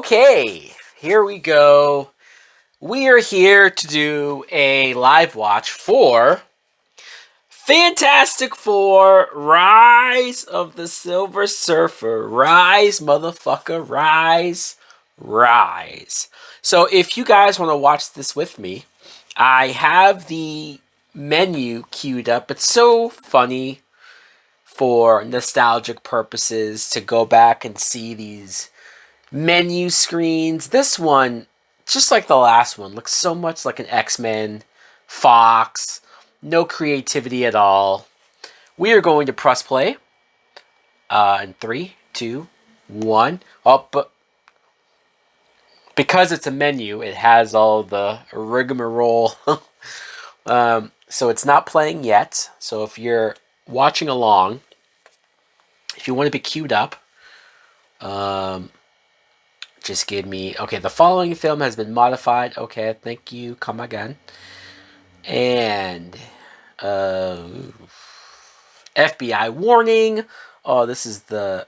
Okay, here we go. We are here to do a live watch for Fantastic Four Rise of the Silver Surfer. Rise, motherfucker, rise, rise. So, if you guys want to watch this with me, I have the menu queued up. It's so funny for nostalgic purposes to go back and see these menu screens. This one, just like the last one, looks so much like an X-Men, Fox, no creativity at all. We are going to press play. In 3, 2, 1. Oh, but because it's a menu, it has all the rigmarole. So it's not playing yet. So if you're watching along, if you want to be queued up, just give me... Okay, the following film has been modified. Okay, thank you. Come again. And... FBI warning. Oh, this is the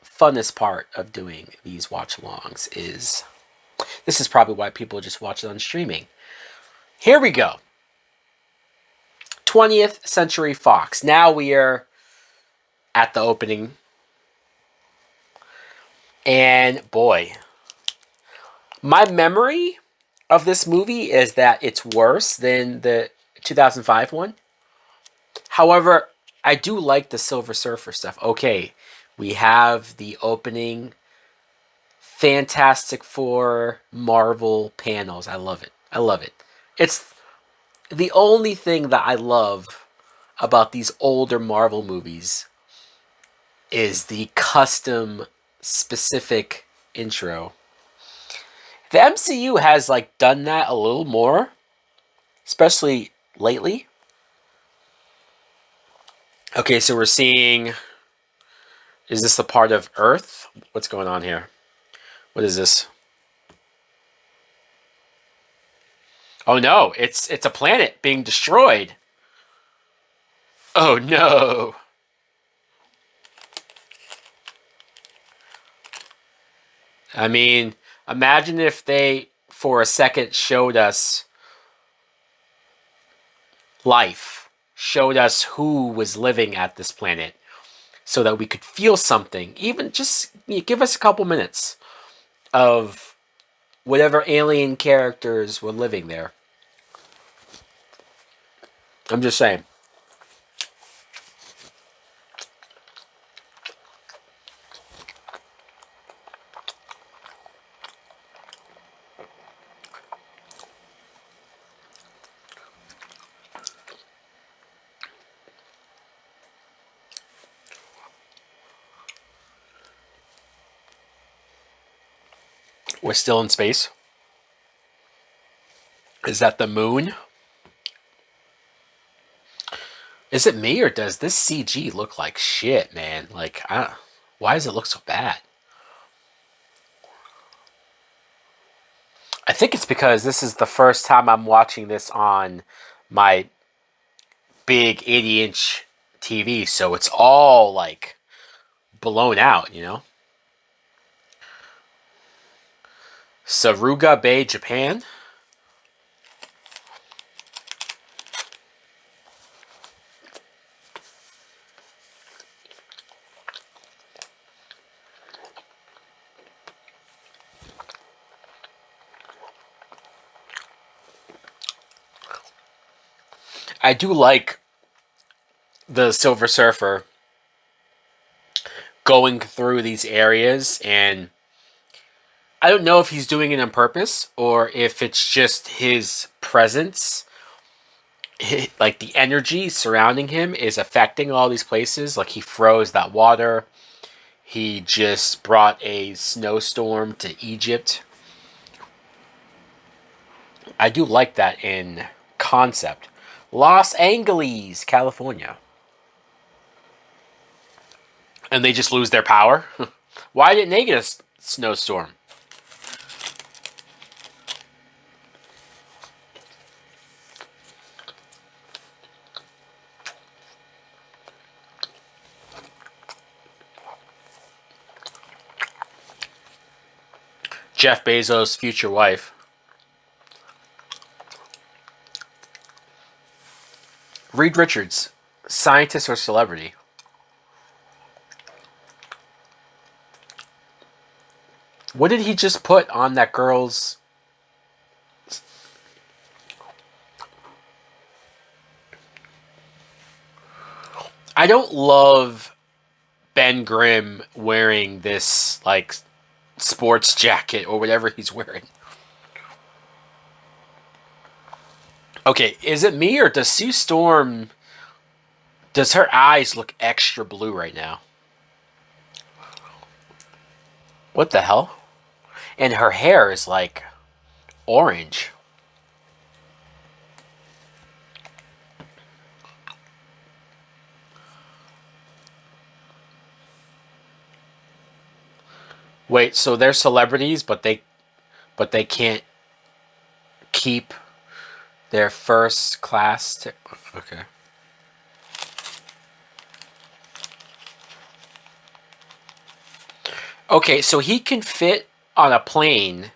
funnest part of doing these watch-alongs. This is probably why people just watch it on streaming. Here we go. 20th Century Fox. Now we are at the opening. And boy... My memory of this movie is that it's worse than the 2005 one. However, I do like the Silver Surfer stuff. Okay, we have the opening Fantastic Four Marvel panels. I love it. I love it. It's the only thing that I love about these older Marvel movies is the custom specific intro. The MCU has done that a little more, especially lately. Okay, so we're seeing... Is this the part of Earth? What's going on here? What is this? Oh no, it's a planet being destroyed. Oh no. I mean, imagine if they, for a second, showed us life, showed us who was living at this planet, so that we could feel something. Even just give us a couple minutes of whatever alien characters were living there. I'm just saying. We're still in space. Is that the moon? Is it me, or does this CG look like shit, man? Why does it look so bad? I think it's because this is the first time I'm watching this on my big 80-inch TV, so it's all blown out, you know? Saruga Bay, Japan. I do like the Silver Surfer going through these areas, and I don't know if he's doing it on purpose or if it's just his presence, the energy surrounding him is affecting all these places. Like he froze that water. He just brought a snowstorm to Egypt. I do like that in concept. Los Angeles, California. And they just lose their power? Why didn't they get a snowstorm? Jeff Bezos' future wife. Reed Richards, scientist or celebrity? What did he just put on that girl's... I don't love Ben Grimm wearing this, like, sports jacket or whatever he's wearing. Okay, is it me or does Sue Storm... Does her eyes look extra blue right now? What the hell? And her hair is, like, orange. Wait, so they're celebrities, but they can't keep their first class. Okay. Okay, so he can fit on a plane,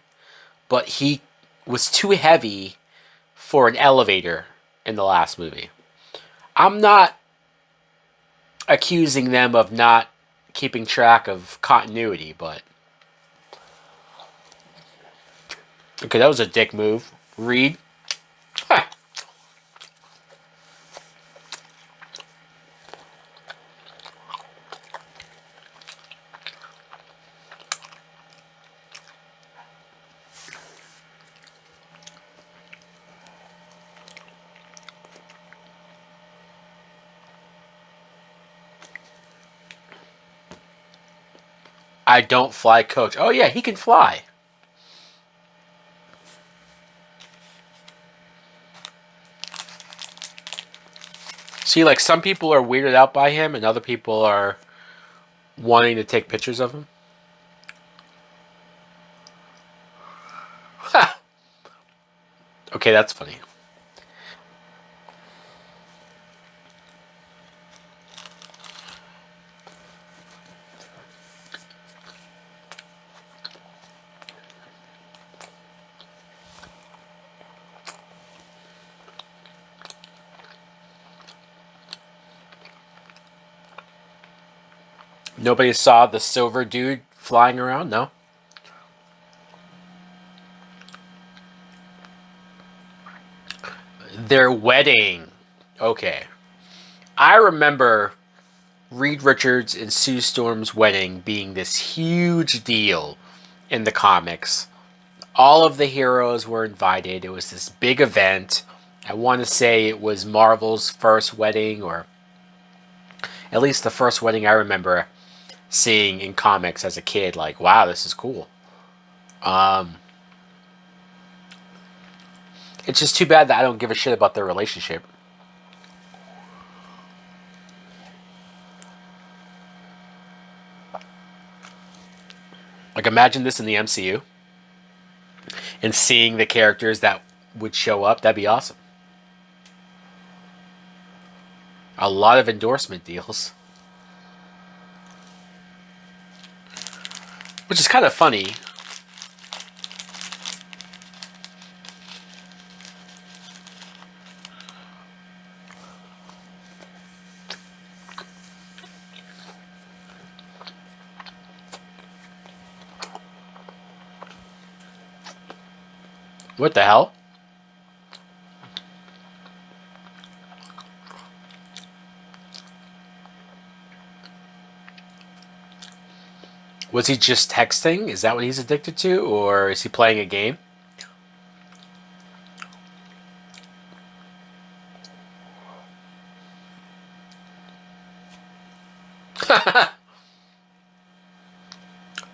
but he was too heavy for an elevator in the last movie. I'm not accusing them of not keeping track of continuity, but okay, that was a dick move. Reed. Huh. I don't fly coach. Oh yeah, he can fly. See, like some people are weirded out by him, and other people are wanting to take pictures of him. Ha! Okay, that's funny. Nobody saw the silver dude flying around? No? Their wedding. Okay. I remember Reed Richards and Sue Storm's wedding being this huge deal in the comics. All of the heroes were invited. It was this big event. I want to say it was Marvel's first wedding, or at least the first wedding I remember seeing in comics as a kid. Like, wow, this is cool. It's just too bad that I don't give a shit about their relationship. Like, imagine this in the MCU and seeing the characters that would show up. That'd be awesome. A lot of endorsement deals. Which is kind of funny. What the hell? Was he just texting? Is that what he's addicted to? Or is he playing a game?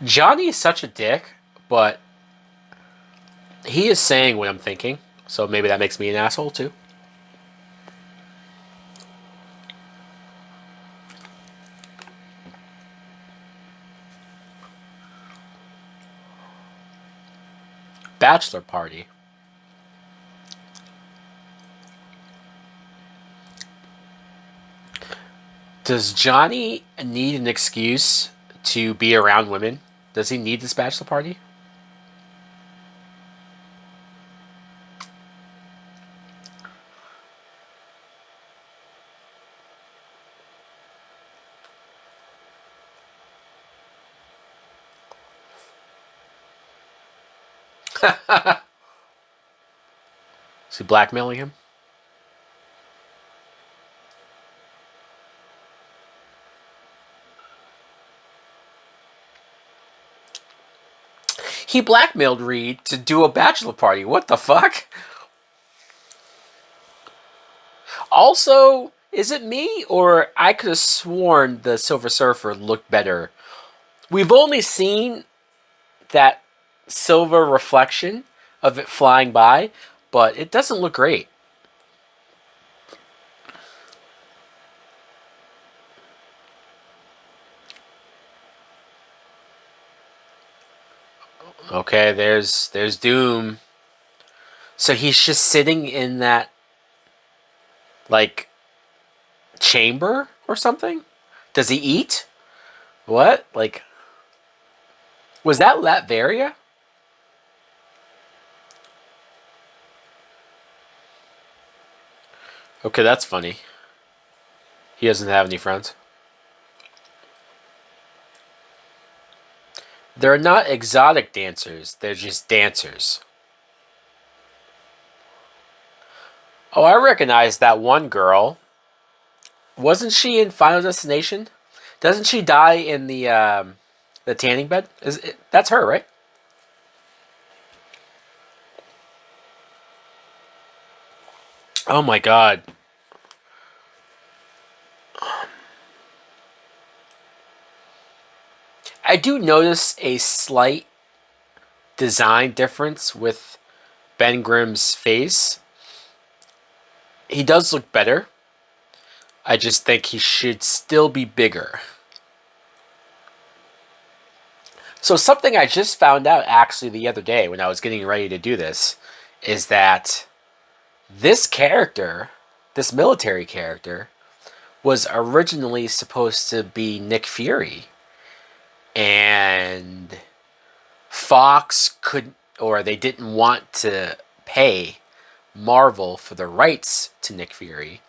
Johnny is such a dick, but he is saying what I'm thinking. So maybe that makes me an asshole too. Bachelor party. Does Johnny need an excuse to be around women? Does he need this bachelor party? Is he blackmailing him? He blackmailed Reed to do a bachelor party. What the fuck? Also, is it me or I could have sworn the Silver Surfer looked better? We've only seen that silver reflection of it flying by, but it doesn't look great. Okay, there's Doom. So he's just sitting in that like chamber or something? Does he eat? What? Like was that Latveria? Okay, that's funny. He doesn't have any friends. They're not exotic dancers, they're just dancers. Oh, I recognize that one girl. Wasn't she in Final Destination? Doesn't she die in the tanning bed? That's her, right? Oh my god. I do notice a slight design difference with Ben Grimm's face. He does look better. I just think he should still be bigger. So something I just found out actually the other day when I was getting ready to do this is that this character, this military character, was originally supposed to be Nick Fury. And Fox couldn't, or they didn't want to pay Marvel for the rights to Nick Fury,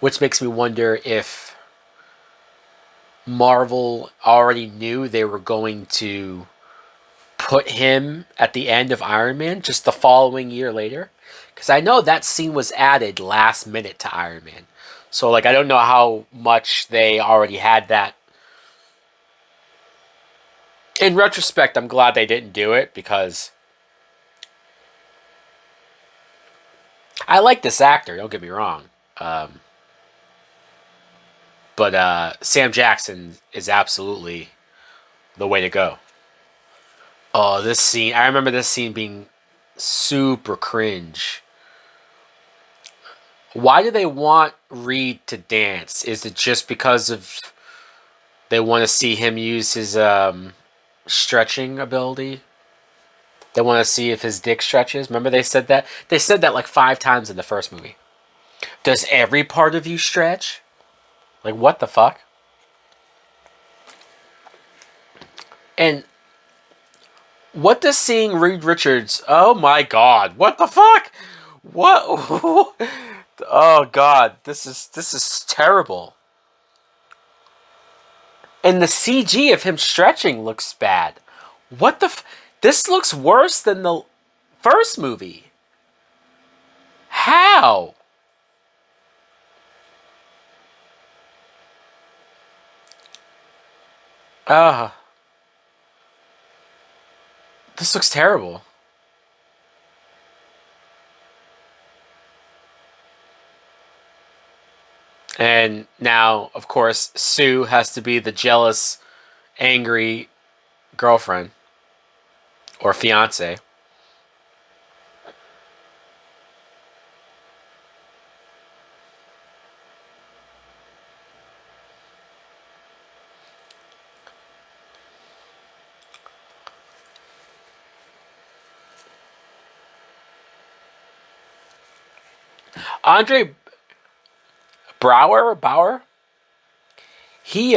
which makes me wonder if Marvel already knew they were going to put him at the end of Iron Man just the following year later. Because I know that scene was added last minute to Iron Man. So, like, I don't know how much they already had that. In retrospect, I'm glad they didn't do it because I like this actor, don't get me wrong. Um, but Sam Jackson is absolutely the way to go. Oh, this scene. I remember this scene being super cringe. Why do they want Reed to dance? Is it just because of they want to see him use his stretching ability? They want to see if his dick stretches. Remember they said that? They said that like 5 times in the first movie. Does every part of you stretch? Like what the fuck? And what does seeing Reed Richards? Oh my god! What the fuck? What? Oh god! This is terrible. And the CG of him stretching looks bad. What the? This looks worse than the first movie. How? Uh, this looks terrible. And now, of course, Sue has to be the jealous, angry girlfriend or fiance. Andre Bauer, he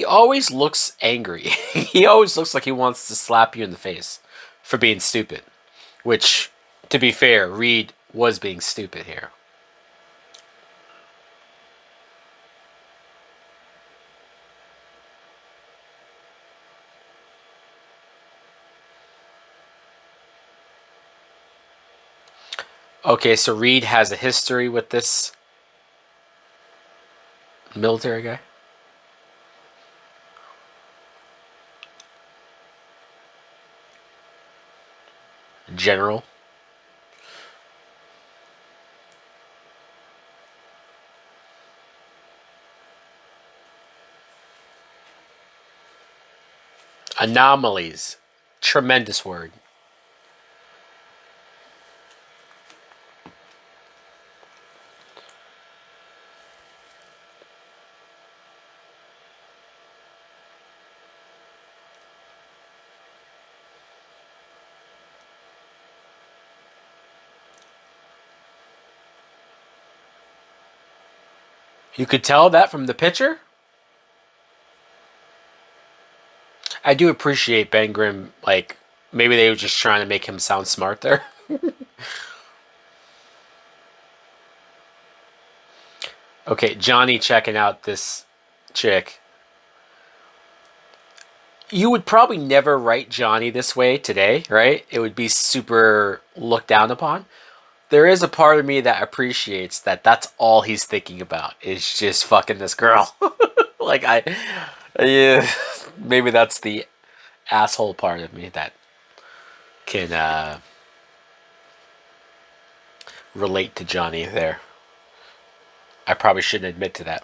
always looks angry. He always looks like he wants to slap you in the face for being stupid. Which, to be fair, Reed was being stupid here. Okay, so Reed has a history with this military guy? General? Anomalies. Tremendous word. You could tell that from the picture? I do appreciate Ben Grimm, like, maybe they were just trying to make him sound smart there. Okay, Johnny checking out this chick. You would probably never write Johnny this way today, right? It would be super looked down upon. There is a part of me that appreciates that that's all he's thinking about is just fucking this girl. Like, yeah, maybe that's the asshole part of me that can relate to Johnny there. I probably shouldn't admit to that.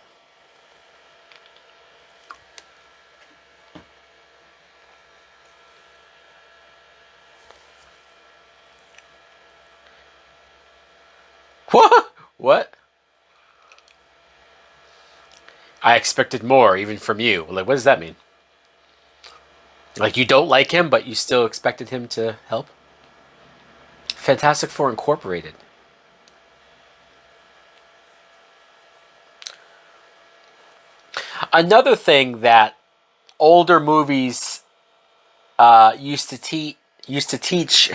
What? What? I expected more, even from you. Like, what does that mean? Like, you don't like him, but you still expected him to help? Fantastic Four Incorporated. Another thing that older movies used to teach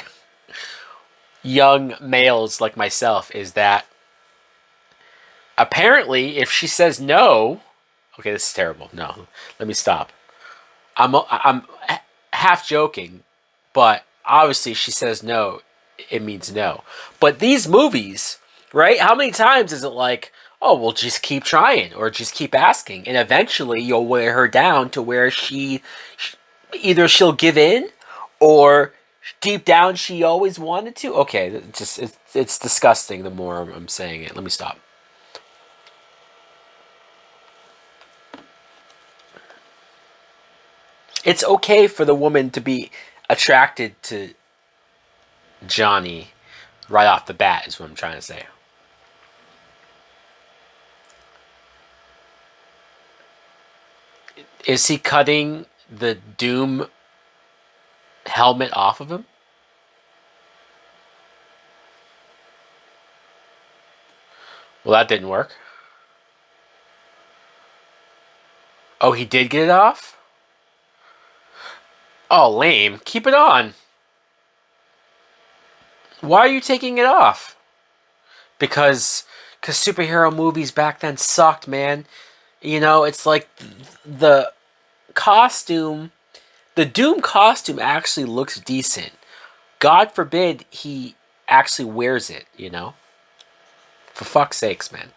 young males like myself is that apparently if she says no, okay, this is terrible. No, let me stop. I'm half joking, but obviously she says no, it means no. But these movies, right? How many times is it like, oh, well, just keep trying or just keep asking, and eventually you'll wear her down to where she either she'll give in or deep down she always wanted to. Okay, it's disgusting. The more I'm saying it, let me stop. It's okay for the woman to be attracted to Johnny right off the bat, is what I'm trying to say. Is he cutting the Doom helmet off of him? Well, that didn't work. Oh, he did get it off? Oh, lame. Keep it on. Why are you taking it off? Because superhero movies back then sucked, man. You know, it's like the costume, the Doom costume actually looks decent. God forbid he actually wears it, you know? For fuck's sakes, man.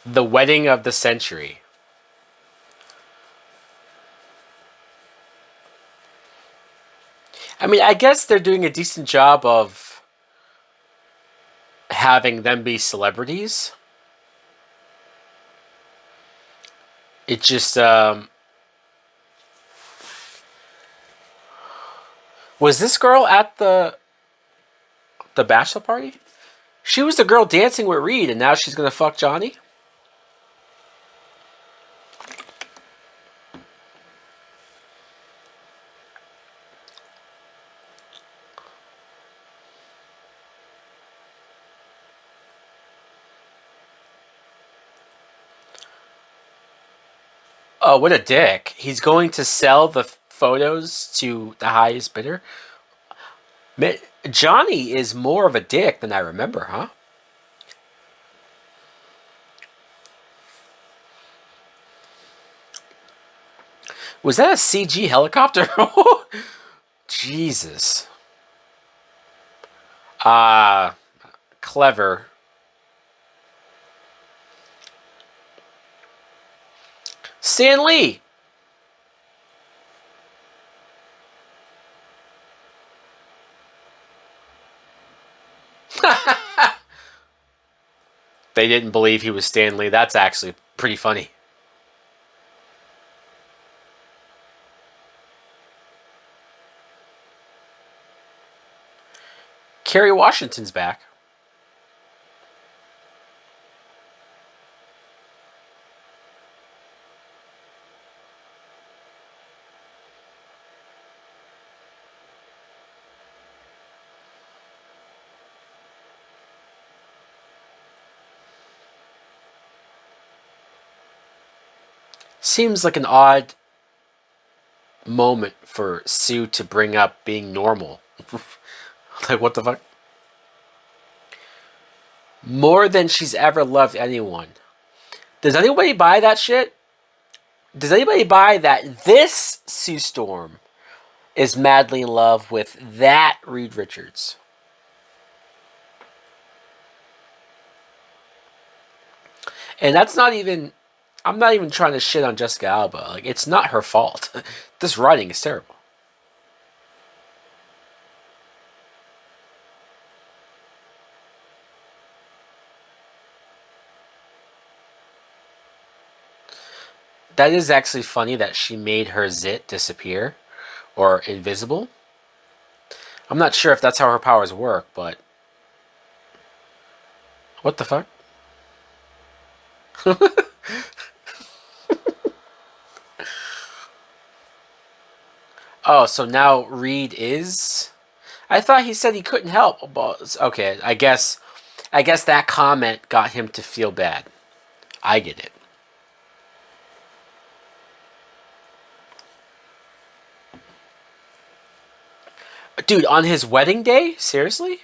The wedding of the century. I mean, I guess they're doing a decent job of having them be celebrities. It just was this girl at the bachelor party? She was the girl dancing with Reed, and now she's gonna fuck Johnny. Oh, what a dick. He's going to sell the photos to the highest bidder. Johnny is more of a dick than I remember, huh? Was that a CG helicopter? Jesus. Ah, clever. Stan Lee! They didn't believe he was Stan Lee. That's actually pretty funny. Kerry Washington's back. Seems like an odd moment for Sue to bring up being normal. Like, what the fuck? More than she's ever loved anyone. Does anybody buy that shit? Does anybody buy that this Sue Storm is madly in love with that Reed Richards? And that's not even. I'm not even trying to shit on Jessica Alba. Like, it's not her fault. This writing is terrible. That is actually funny that she made her zit disappear or invisible. I'm not sure if that's how her powers work, but what the fuck? Oh, so now Reed is. I thought he said he couldn't help. Okay, I guess that comment got him to feel bad. I get it. Dude, on his wedding day? Seriously?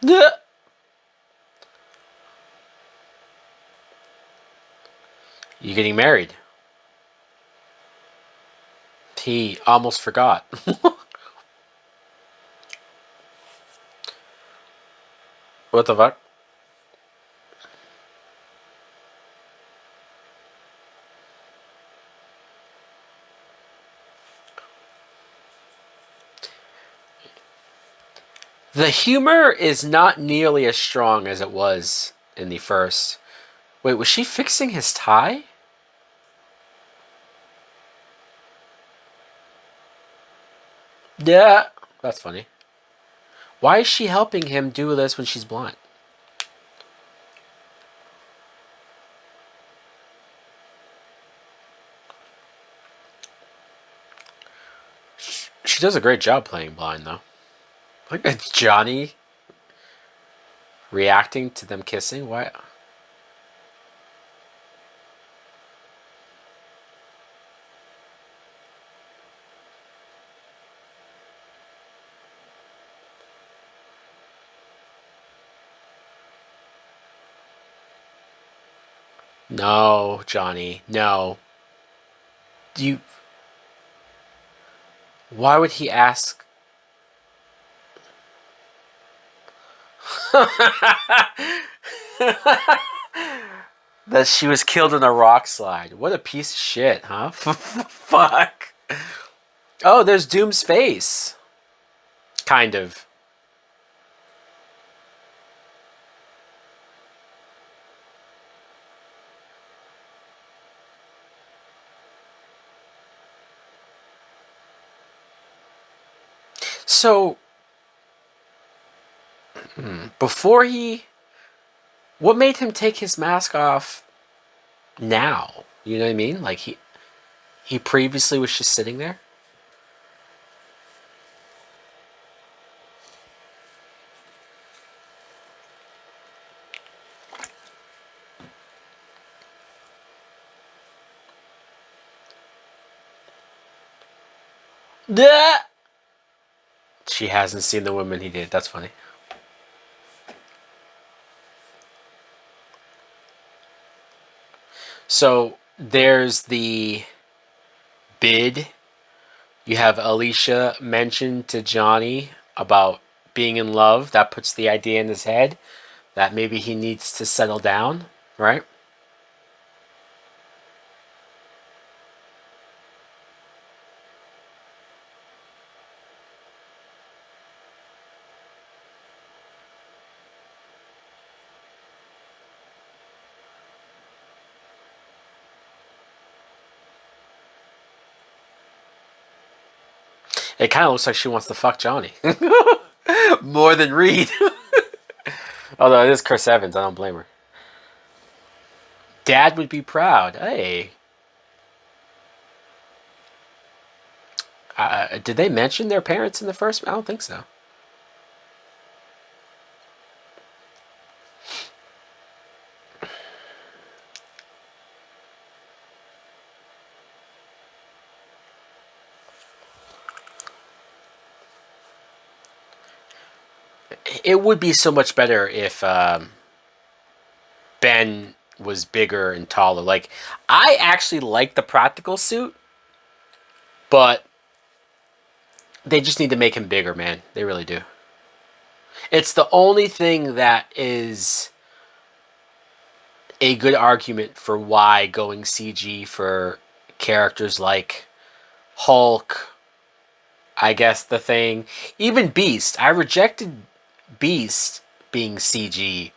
Yeah. You getting married? He almost forgot. What the fuck? The humor is not nearly as strong as it was in the first. Wait, was she fixing his tie? Yeah. That's funny. Why is she helping him do this when she's blind? She does a great job playing blind, though. Look at Johnny reacting to them kissing. Why? No, Johnny. No. Do you. Why would he ask? That she was killed in a rock slide. What a piece of shit, huh? Fuck. Oh, there's Doom's face. Kind of. So, before he. What made him take his mask off now? You know what I mean? Like, he previously was just sitting there? Duh! She hasn't seen the woman he did. That's funny. So there's the bid. You have Alicia mention to Johnny about being in love. That puts the idea in his head that maybe he needs to settle down, right? It kind of looks like she wants to fuck Johnny more than Reed. Although it is Chris Evans, I don't blame her. Dad would be proud. Hey, did they mention their parents in the first? I don't think so. It would be so much better if Ben was bigger and taller. Like, I actually like the practical suit, but they just need to make him bigger, man. They really do. It's the only thing that is a good argument for why going CG for characters like Hulk, I guess the Thing, even Beast. I rejected Beast being CG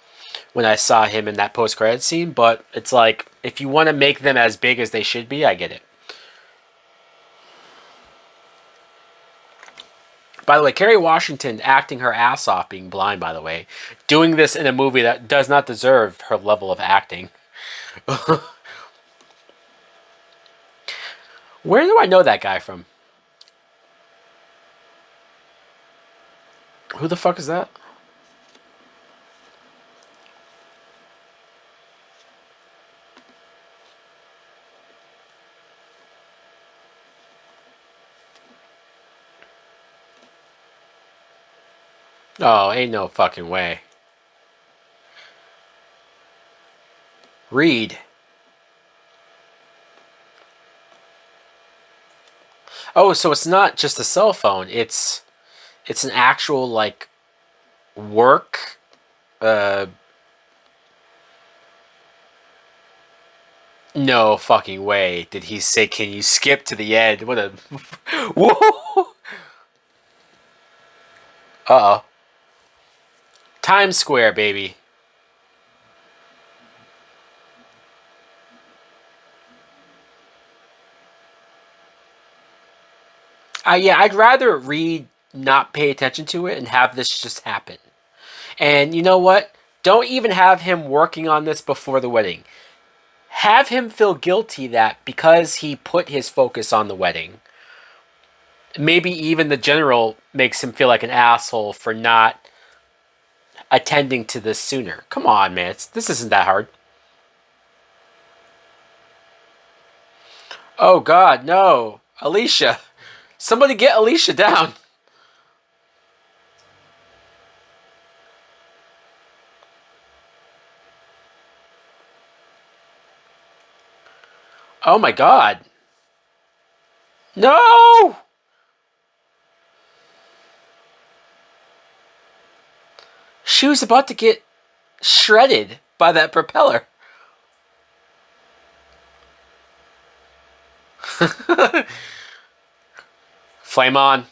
when I saw him in that post-credit scene, but it's like, if you want to make them as big as they should be, I get it. By the way, Kerry Washington acting her ass off being blind, by the way. Doing this in a movie that does not deserve her level of acting. Where do I know that guy from? Who the fuck is that? Oh, ain't no fucking way. Reed. Oh, so it's not just a cell phone. It's an actual like work. Uh, no fucking way. Did he say, "Can you skip to the end"? What a whoa. Uh oh. Times Square, baby. Yeah, I'd rather Reed not pay attention to it and have this just happen. And you know what? Don't even have him working on this before the wedding. Have him feel guilty that because he put his focus on the wedding, maybe even the general makes him feel like an asshole for not attending to this sooner. Come on, man. This isn't that hard. Oh, God, no. Alicia. Somebody get Alicia down. Oh, my God. No! She was about to get shredded by that propeller. Flame on.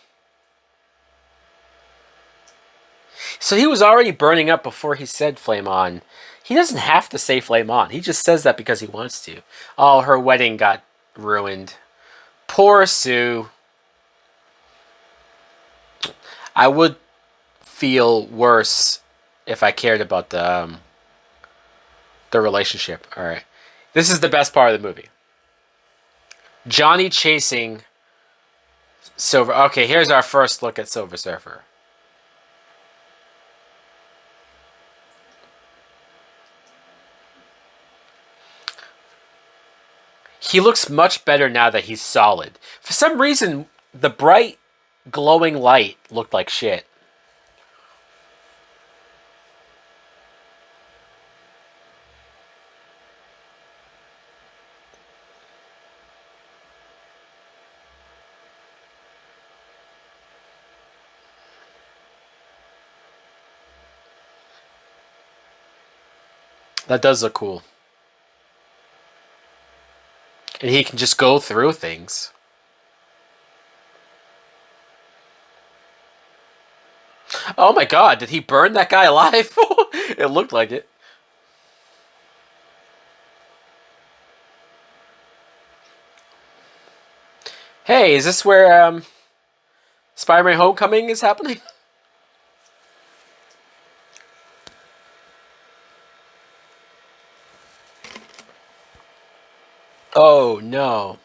So he was already burning up before he said flame on. He doesn't have to say flame on. He just says that because he wants to. Oh, her wedding got ruined. Poor Sue. I would feel worse if I cared about the relationship. All right. This is the best part of the movie. Johnny chasing Silver. Okay, here's our first look at Silver Surfer. He looks much better now that he's solid. For some reason, The bright, glowing light looked like shit. That does look cool. And he can just go through things. Oh my god, did he burn that guy alive? It looked like it. Hey, is this where Spider-Man Homecoming is happening? Oh no.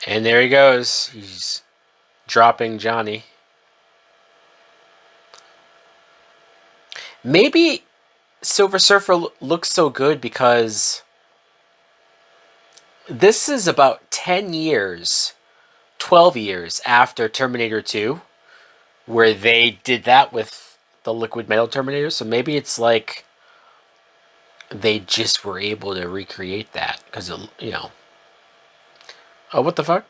And there he goes. He's dropping Johnny. Maybe Silver Surfer looks so good because this is about 10 years, 12 years after Terminator 2, where they did that with the liquid metal Terminator. So maybe it's like they just were able to recreate that because, you know. Oh, what the fuck?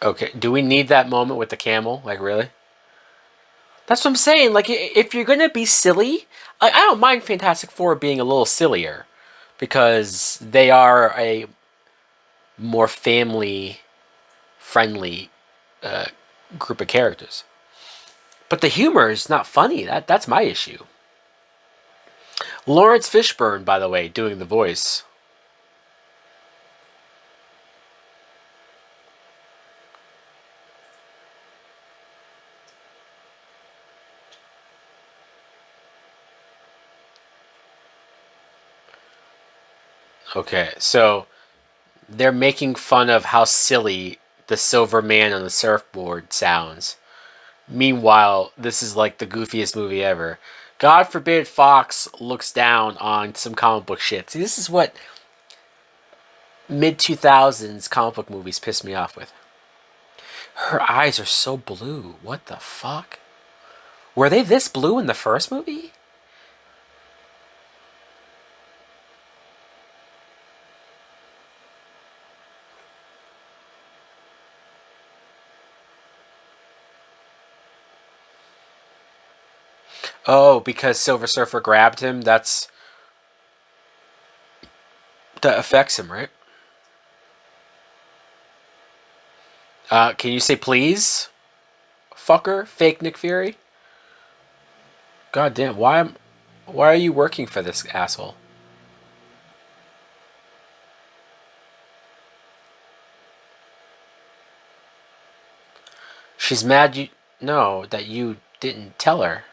Okay, do we need that moment with the camel? Like, really? That's what I'm saying. Like, if you're gonna be silly, I don't mind Fantastic Four being a little sillier because they are a more family friendly uh, group of characters. But the humor is not funny. That's my issue. Lawrence Fishburne, by the way, doing the voice. Okay, so they're making fun of how silly the Silver Man on the surfboard sounds. Meanwhile, this is like the goofiest movie ever. God forbid Fox looks down on some comic book shit. See, this is what mid 2000s comic book movies piss me off with. Her eyes are so blue. What the fuck? Were they this blue in the first movie? Oh, because Silver Surfer grabbed him. That affects him, right? Can you say please, fucker, fake Nick Fury? God damn, why are you working for this asshole? She's mad you no that you didn't tell her.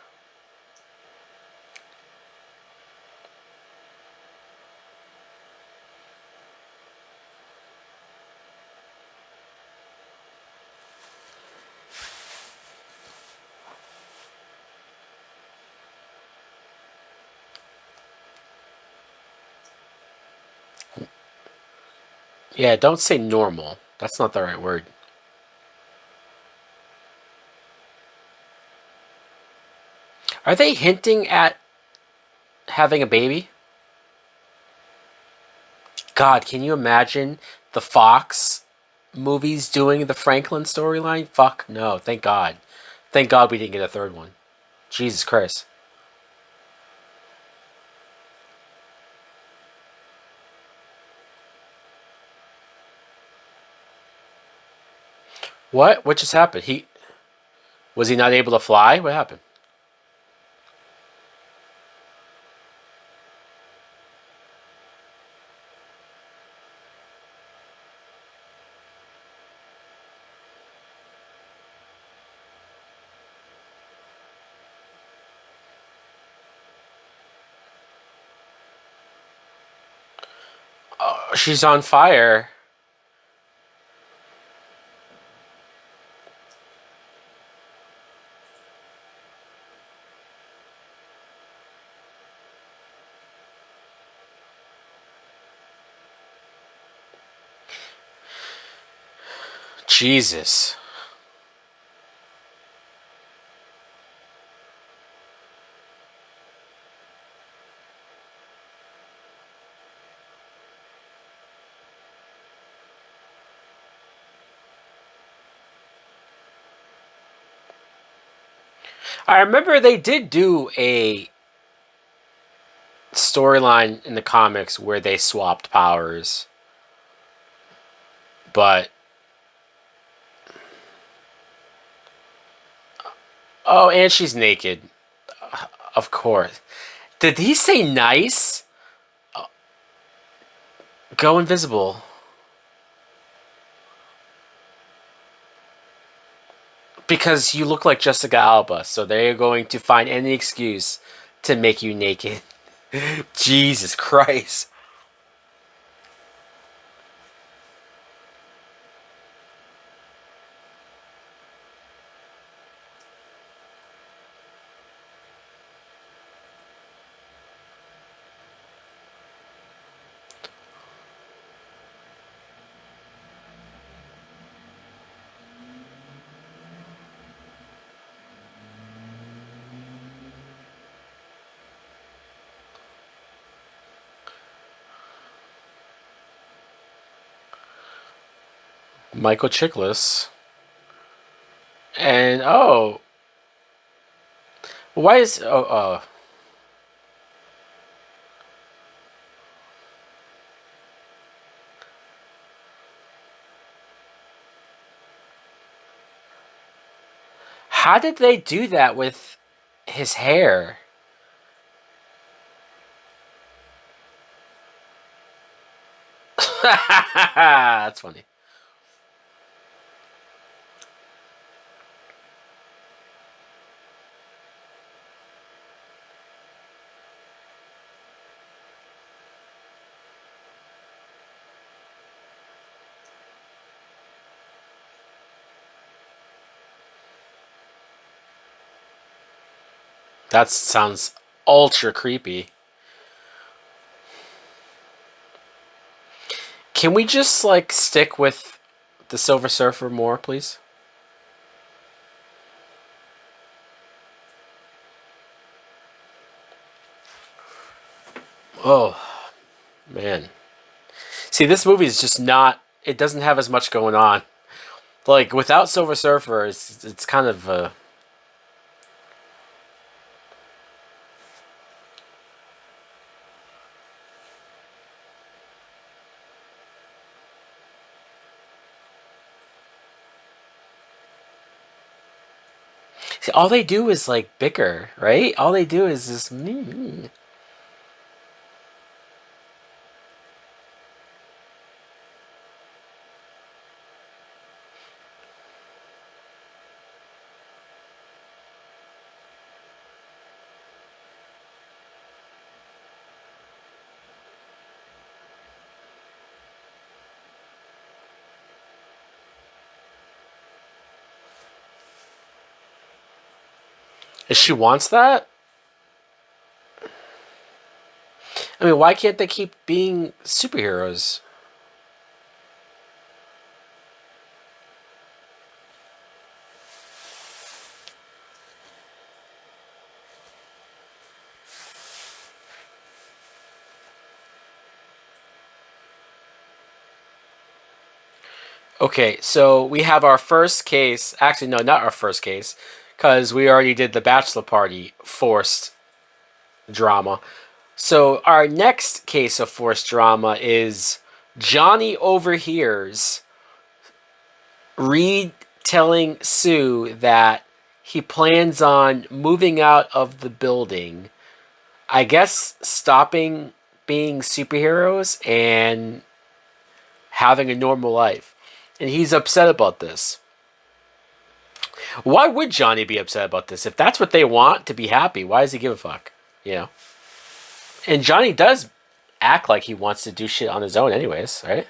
Yeah, don't say normal. That's not the right word. Are they hinting at having a baby? God, can you imagine the Fox movies doing the Franklin storyline? Fuck no. Thank God. Thank God we didn't get a third one. Jesus Christ. What? What just happened? He was he not able to fly? What happened? She's on fire. Jesus. I remember they did do a storyline in the comics where they swapped powers, but oh, and she's naked, of course. Did he say nice? Go invisible. Because you look like Jessica Alba, so they're going to find any excuse to make you naked. Jesus Christ. Michael Chiklis. And oh, why is how did they do that with his hair? That's funny. That sounds ultra creepy. Can we just like stick with the Silver Surfer more, please? Oh, man. See, this movie is just not. It doesn't have as much going on. Like without Silver Surfer, it's kind of. See, all they do is like bicker, right? All they do is just. If she wants that, I mean, why can't they keep being superheroes? Okay, so we have our first case. Actually, no, not our first case, because we already did the bachelor party forced drama. So our next case of forced drama is Johnny overhears Reed telling Sue that he plans on moving out of the building. I guess stopping being superheroes and having a normal life. And he's upset about this. Why would Johnny be upset about this? If that's what they want to be happy, why does he give a fuck? You know? And Johnny does act like he wants to do shit on his own anyways, right?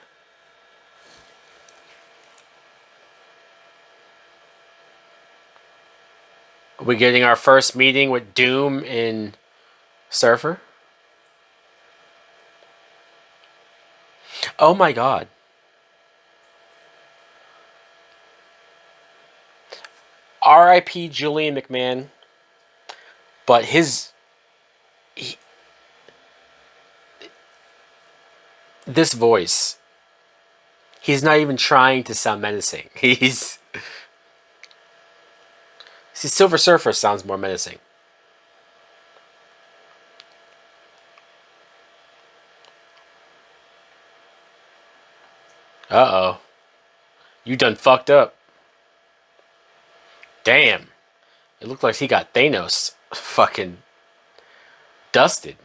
Are we getting our first meeting with Doom in Surfer? Oh my god. R.I.P. Julian McMahon. But this voice, he's not even trying to sound menacing. See, Silver Surfer sounds more menacing. Uh oh. You done fucked up. Damn. It looked like he got Thanos fucking dusted.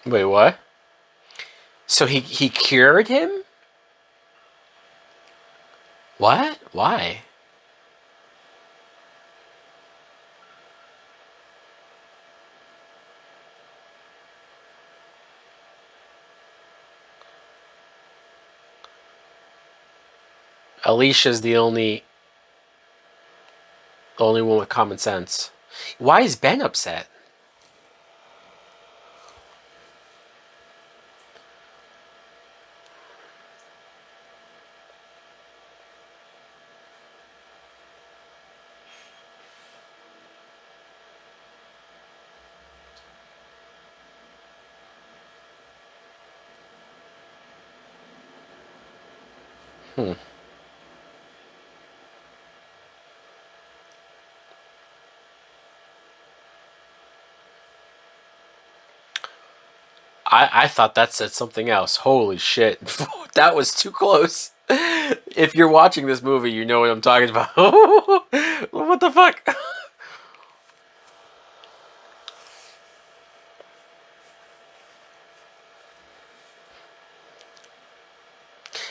Wait, what? So he cured him? What? Why? Alicia's the only one with common sense. Why is Ben upset? Hmm. I thought that said something else. Holy shit. That was too close. If you're watching this movie, you know what I'm talking about. What the fuck?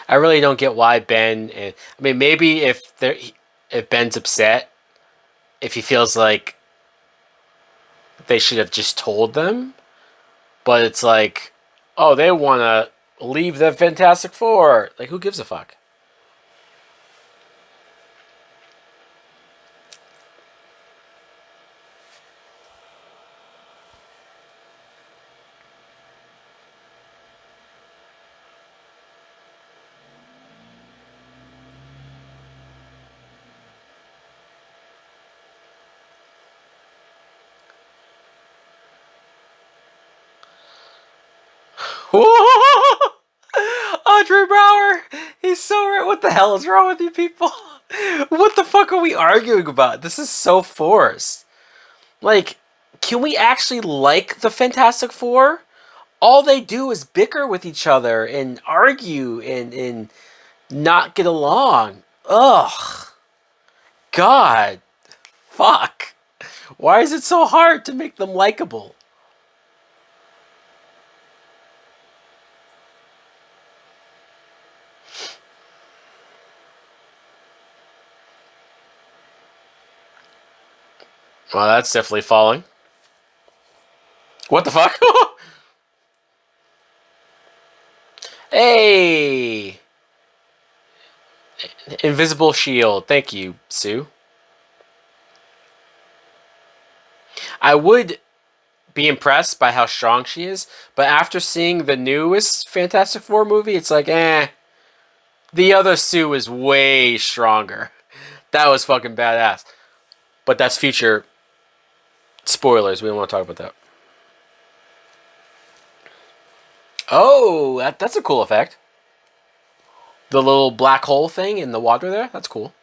I really don't get why Ben. I mean, maybe if Ben's upset, if he feels like they should have just told them, but it's like, oh, they want to leave the Fantastic Four. Like, who gives a fuck? Andre Brower, he's so right. What the hell is wrong with you people? What the fuck are we arguing about? This is so forced. Like, can we actually like the Fantastic Four? All they do is bicker with each other and argue and not get along. Ugh. God. Fuck. Why is it so hard to make them likable? Well, that's definitely falling. What the fuck? Hey! Invisible shield. Thank you, Sue. I would be impressed by how strong she is, but after seeing the newest Fantastic Four movie, it's like, eh. The other Sue is way stronger. That was fucking badass. But that's future spoilers. We don't want to talk about that. Oh, that's a cool effect. The little black hole thing in the water there. That's cool.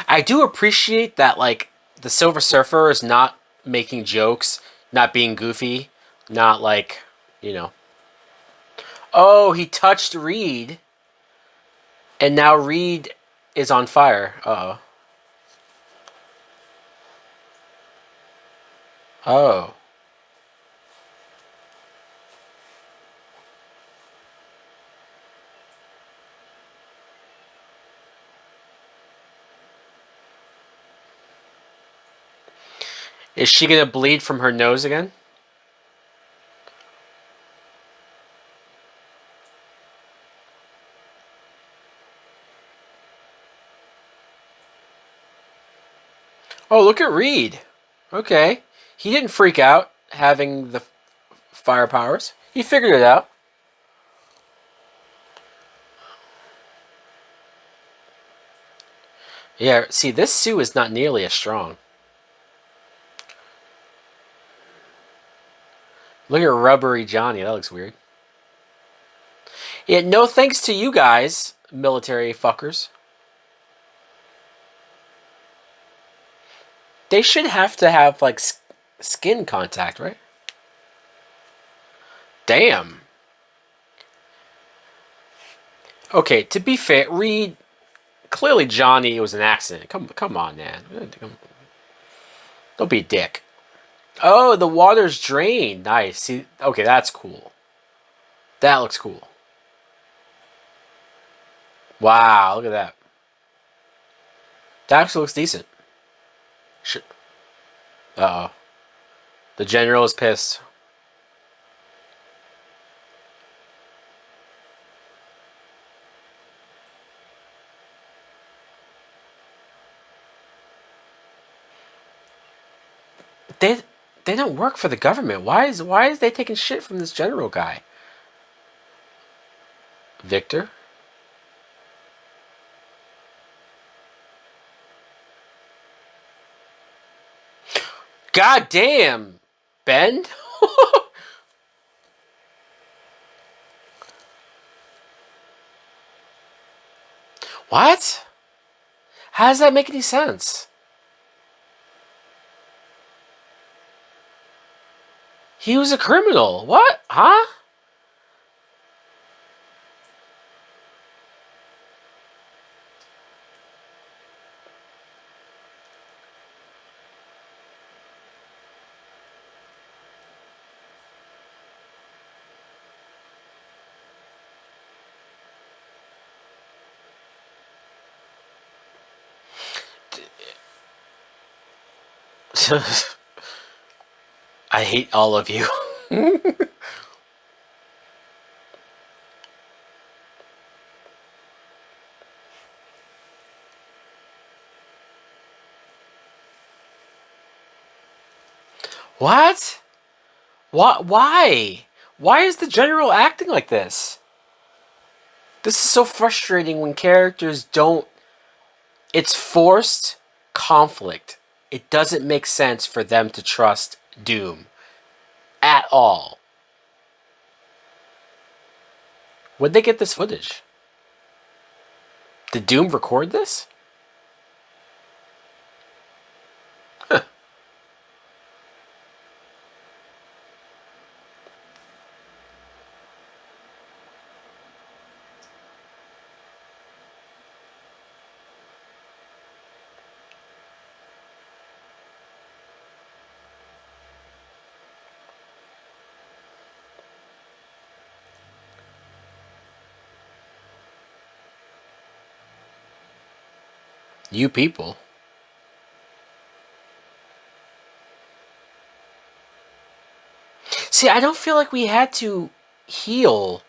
I do appreciate that, like, the Silver Surfer is not making jokes, not being goofy, not like, you know. Oh, he touched Reed, and now Reed is on fire. Uh oh. Oh. Is she gonna bleed from her nose again? Oh, look at Reed. Okay. He didn't freak out having the fire powers. He figured it out. Yeah, see, this Sue is not nearly as strong. Look at rubbery Johnny. That looks weird. Yeah, no thanks to you guys, military fuckers. They should have to have, like, skin contact, right? Damn. Okay, to be fair, Reed, clearly Johnny was an accident. Come on, man. Don't be a dick. Oh, the water's drained. Nice. See, okay, that's cool. That looks cool. Wow, look at that. That actually looks decent. Shit. Uh oh. The general is pissed. They they don't work for the government. Why is they taking shit from this general guy? Victor? God damn, Ben? What? How does that make any sense? He was a criminal. What? Huh? I hate all of you. What? What? Why? Why is the general acting like this? This is so frustrating when characters don't. It's forced conflict. It doesn't make sense for them to trust Doom at all. Where'd they get this footage? Did Doom record this? You people. See, I don't feel like we had to heal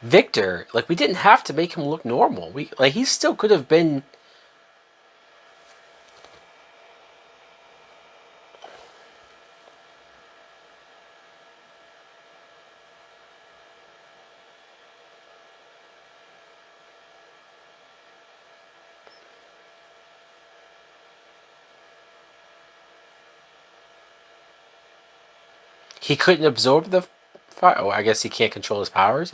Victor. Like, we didn't have to make him look normal. He still could have been. He couldn't absorb the fire. Oh, I guess he can't control his powers.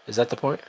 Is that the point?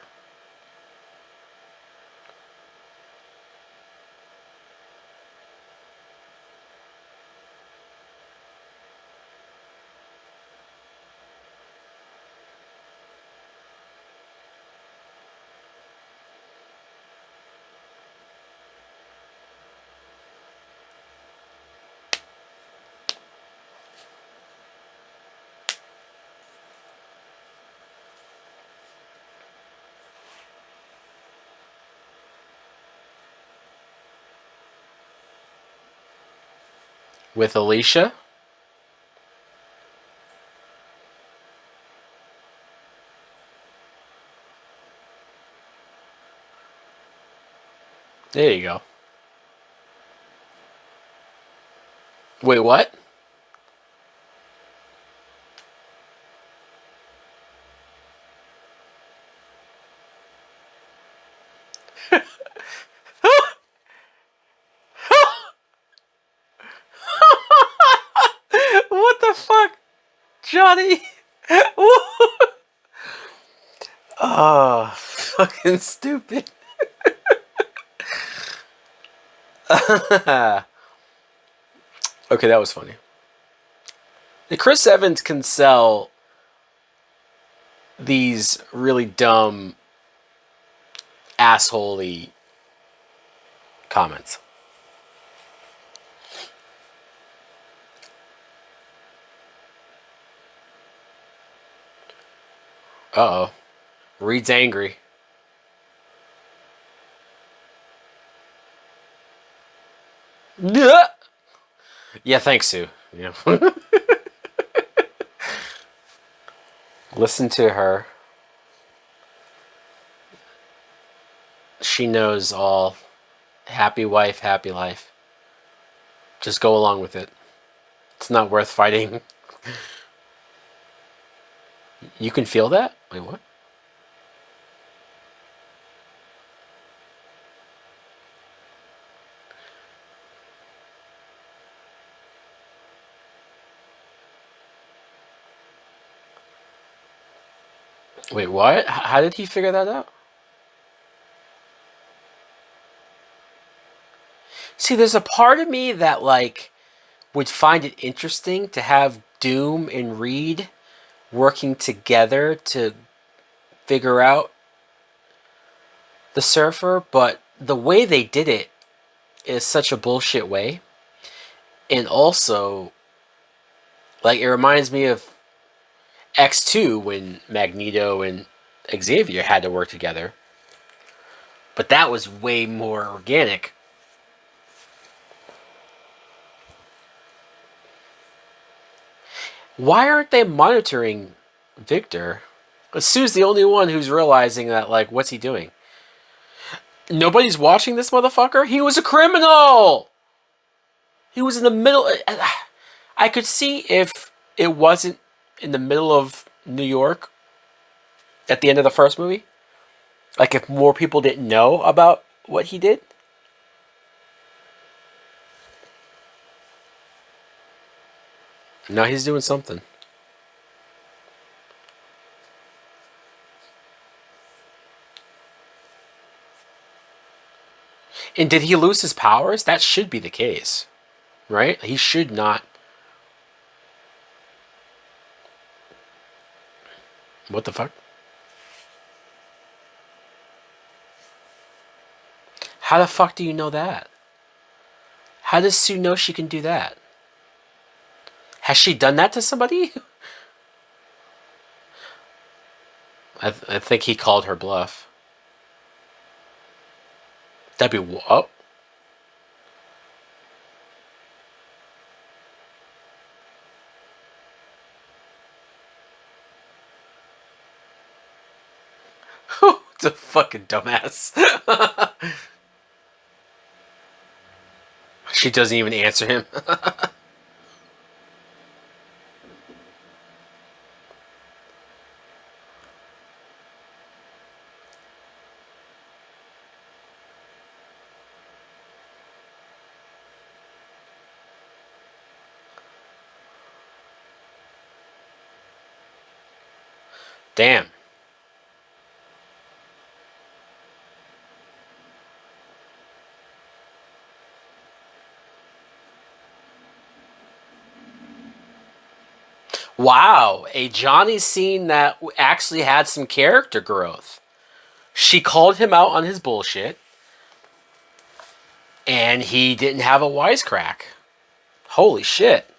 With Alicia? There you go. Wait, what? What the fuck, Johnny? Oh, fucking stupid. Okay, that was funny. Chris Evans can sell these really dumb, assholey comments. Uh oh. Reed's angry. Yeah, thanks, Sue. Yeah. Listen to her. She knows all. Happy wife, happy life. Just go along with it. It's not worth fighting. You can feel that? Wait, what? Wait, what? How did he figure that out? See, there's a part of me that, like, would find it interesting to have Doom and Reed working together to figure out the Surfer, but the way they did it is such a bullshit way. And also, like, it reminds me of X2 when Magneto and Xavier had to work together. But that was way more organic. Why aren't they monitoring Victor? Sue's the only one who's realizing that, like, what's he doing? Nobody's watching this motherfucker? He was a criminal! He was in the middle. I could see if it wasn't in the middle of New York at the end of the first movie. Like, if more people didn't know about what he did. No, he's doing something. And did he lose his powers? That should be the case. Right? He should not. What the fuck? How the fuck do you know that? How does Sue know she can do that? Has she done that to somebody? I think he called her bluff. That'd be... Oh. It's a fucking dumbass. She doesn't even answer him. Damn. Wow, a Johnny scene that actually had some character growth. She called him out on his bullshit, and he didn't have a wisecrack. Holy shit.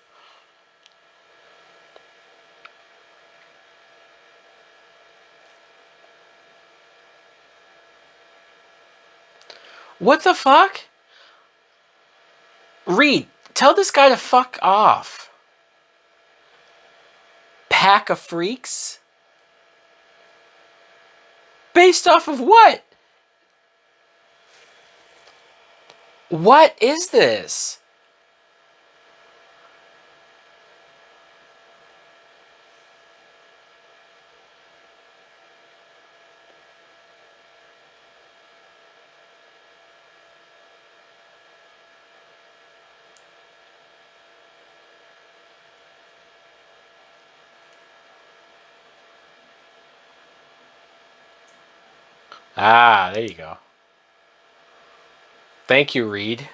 What the fuck? Reed, Tell this guy to fuck off. Pack of freaks? Based off of what? What is this? Ah, there you go. Thank you, Reed.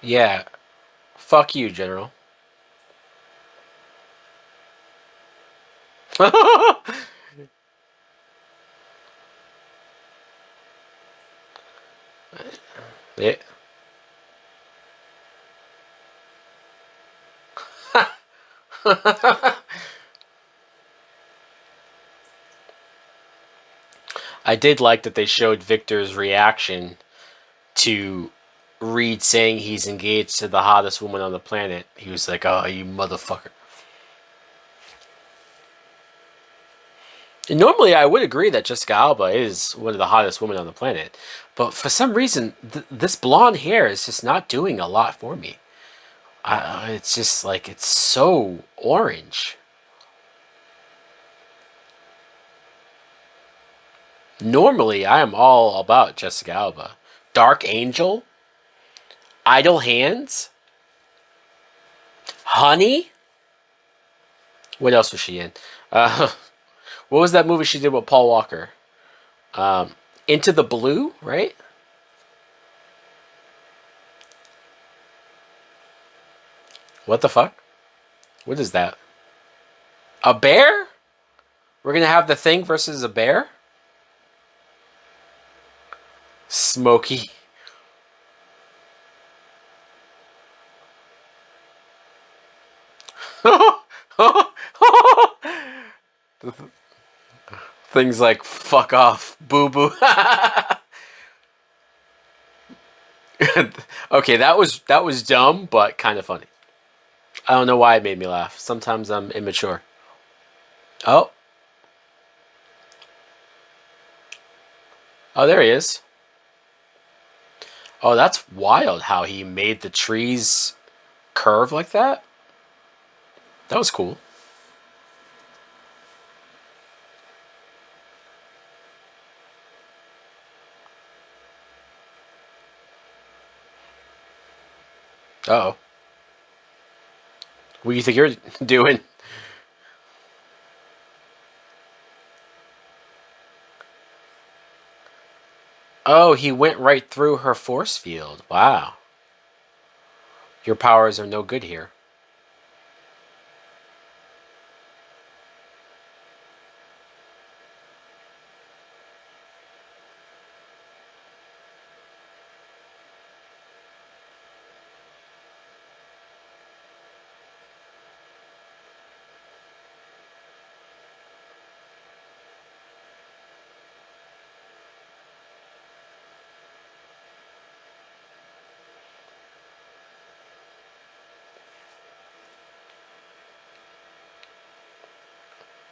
Yeah. Fuck you, General. Yeah. I did like that they showed Victor's reaction to Reed saying he's engaged to the hottest woman on the planet. He was like, "Oh, you motherfucker." And normally, I would agree that Jessica Alba is one of the hottest women on the planet, but for some reason, this blonde hair is just not doing a lot for me. It's just like it's so orange. Normally, I am all about Jessica Alba. Dark Angel, Idle Hands, Honey. What else was she in? Uh, what was that movie she did with Paul Walker? Um, Into the Blue, right? What the fuck? What is that? A bear? We're gonna have the Thing versus a bear? Smokey. Things like fuck off, boo boo. Okay, that was dumb, but kind of funny. I don't know why it made me laugh. Sometimes I'm immature. Oh, oh, there he is. Oh, that's wild how he made the trees curve like that. That was cool. Oh, what do you think you're doing? Oh, he went right through her force field. Wow. Your powers are no good here.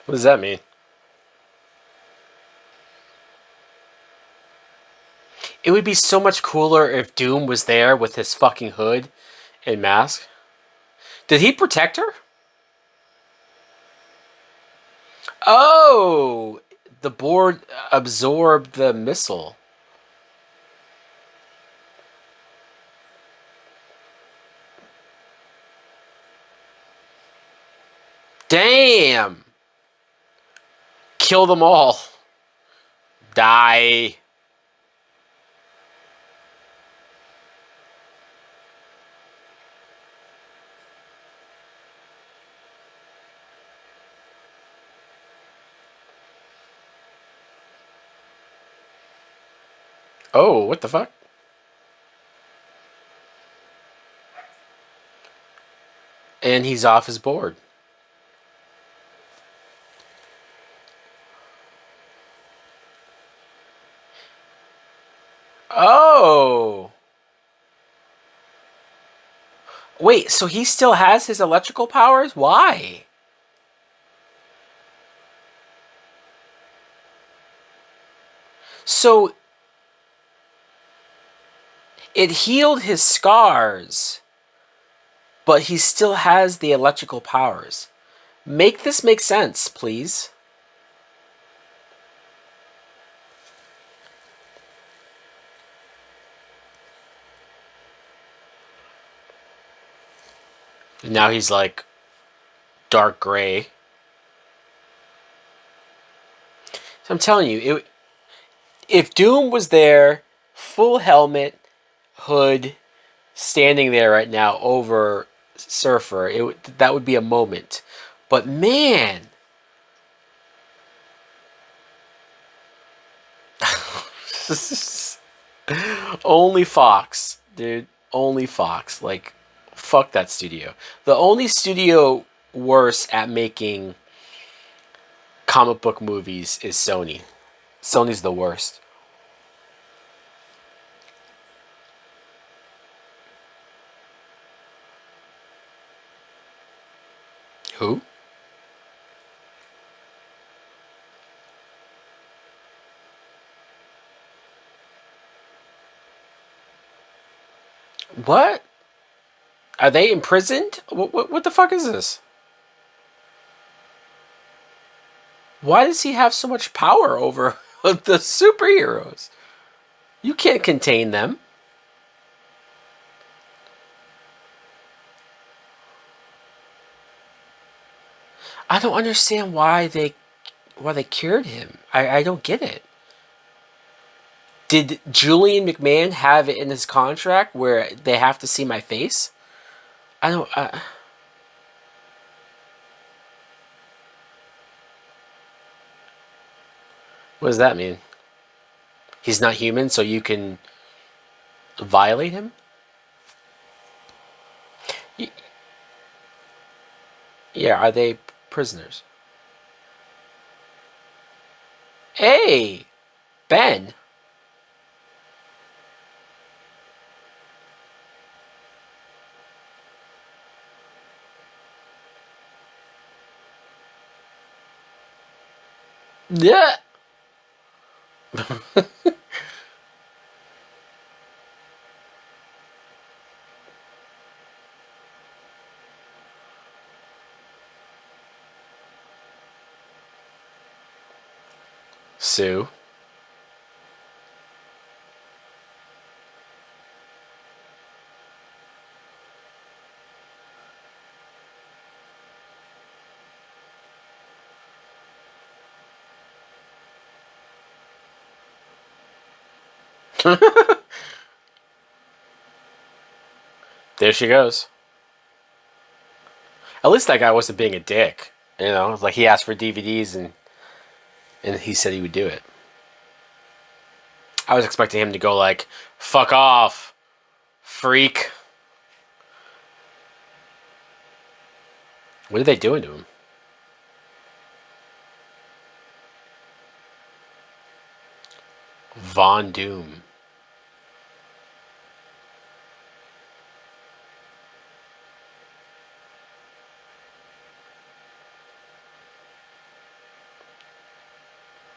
What does that mean? It would be so much cooler if Doom was there with his fucking hood and mask. Did he protect her? Oh, the board absorbed the missile. Damn. Kill them all. Die. Oh, what the fuck? And he's off his board. Oh. Wait, so he still has his electrical powers? Why? So it healed his scars, but he still has the electrical powers. Make this make sense, please. And now he's like dark gray. So I'm telling you, if Doom was there, full helmet, hood, standing there right now over Surfer, that would be a moment. But man, only Fox, dude. Only Fox. Like, fuck that studio. The only studio worse at making comic book movies is Sony. Sony's the worst. Who? What? Are they imprisoned? What the fuck is this? Why does he have so much power over the superheroes? You can't contain them. I don't understand why they cured him. I don't get it. Did Julian McMahon have it in his contract where they have to see my face? I don't. What does that mean? He's not human, so you can violate him? Yeah, are they prisoners? Hey, Ben. Yeah. Sue. There she goes. At least that guy wasn't being a dick. You know, like he asked for DVDs and he said he would do it. I was expecting him to go like, "Fuck off, freak." What are they doing to him? Von Doom.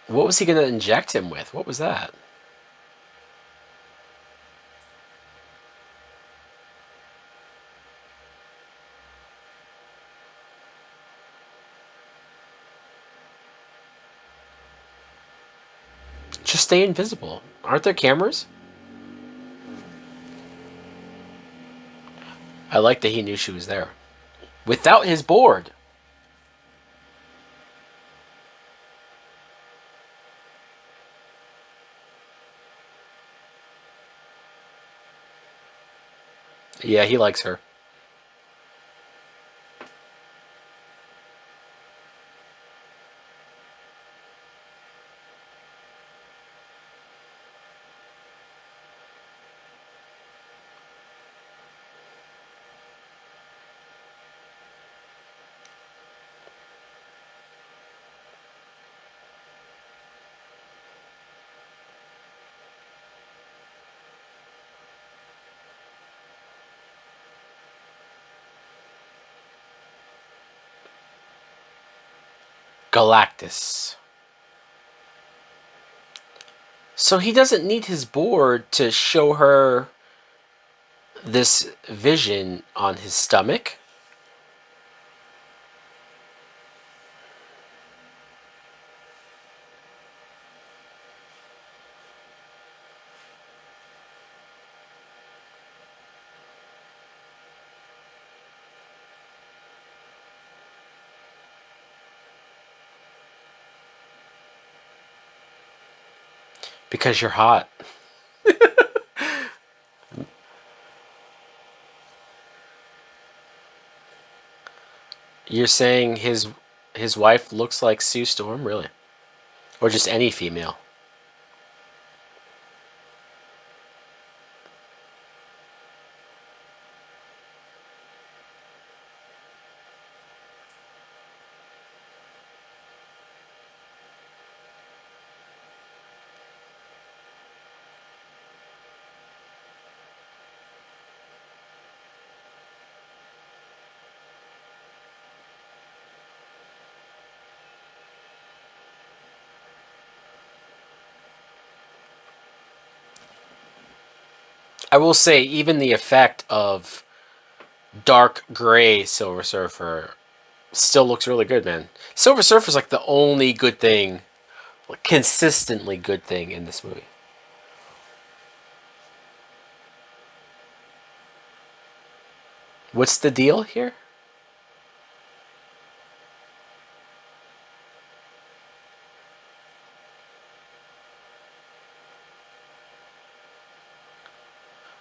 What was he gonna inject him with? What was that? Just stay invisible. Aren't there cameras? I like that he knew she was there. Without his board. Yeah, he likes her. Galactus. So he doesn't need his board to show her this vision on his stomach. Because you're hot. You're saying his wife looks like Sue Storm, really? Or just any female? I will say, even the effect of dark gray Silver Surfer still looks really good, man. Silver Surfer's like the only good thing, like, consistently good thing in this movie. What's the deal here?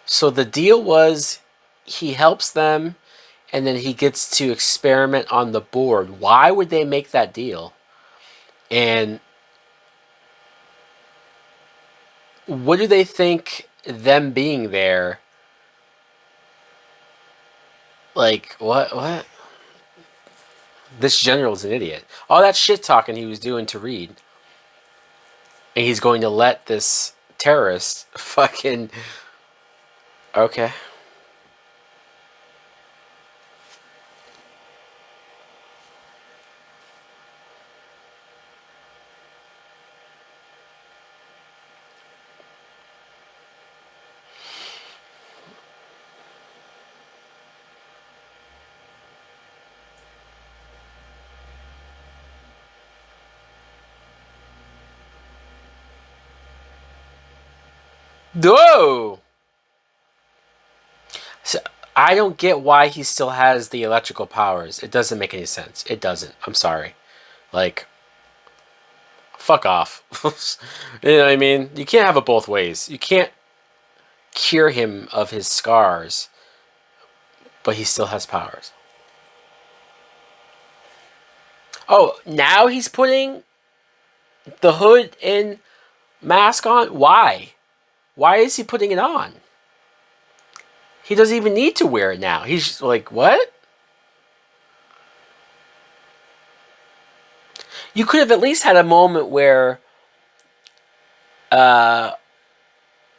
So the deal was he helps them and then he gets to experiment on the board. Why would they make that deal? And what do they think them being there? Like, what? This general's an idiot. All that shit talking he was doing to Reed. And he's going to let this terrorist fucking. Okay. Whoa! So, I don't get why he still has the electrical powers. It doesn't make any sense. It doesn't. I'm sorry. Like, fuck off. You know what I mean? You can't have it both ways. You can't cure him of his scars, but he still has powers. Oh, now he's putting the hood and mask on? Why? Why is he putting it on? He doesn't even need to wear it now. He's just like, what? You could have at least had a moment where uh,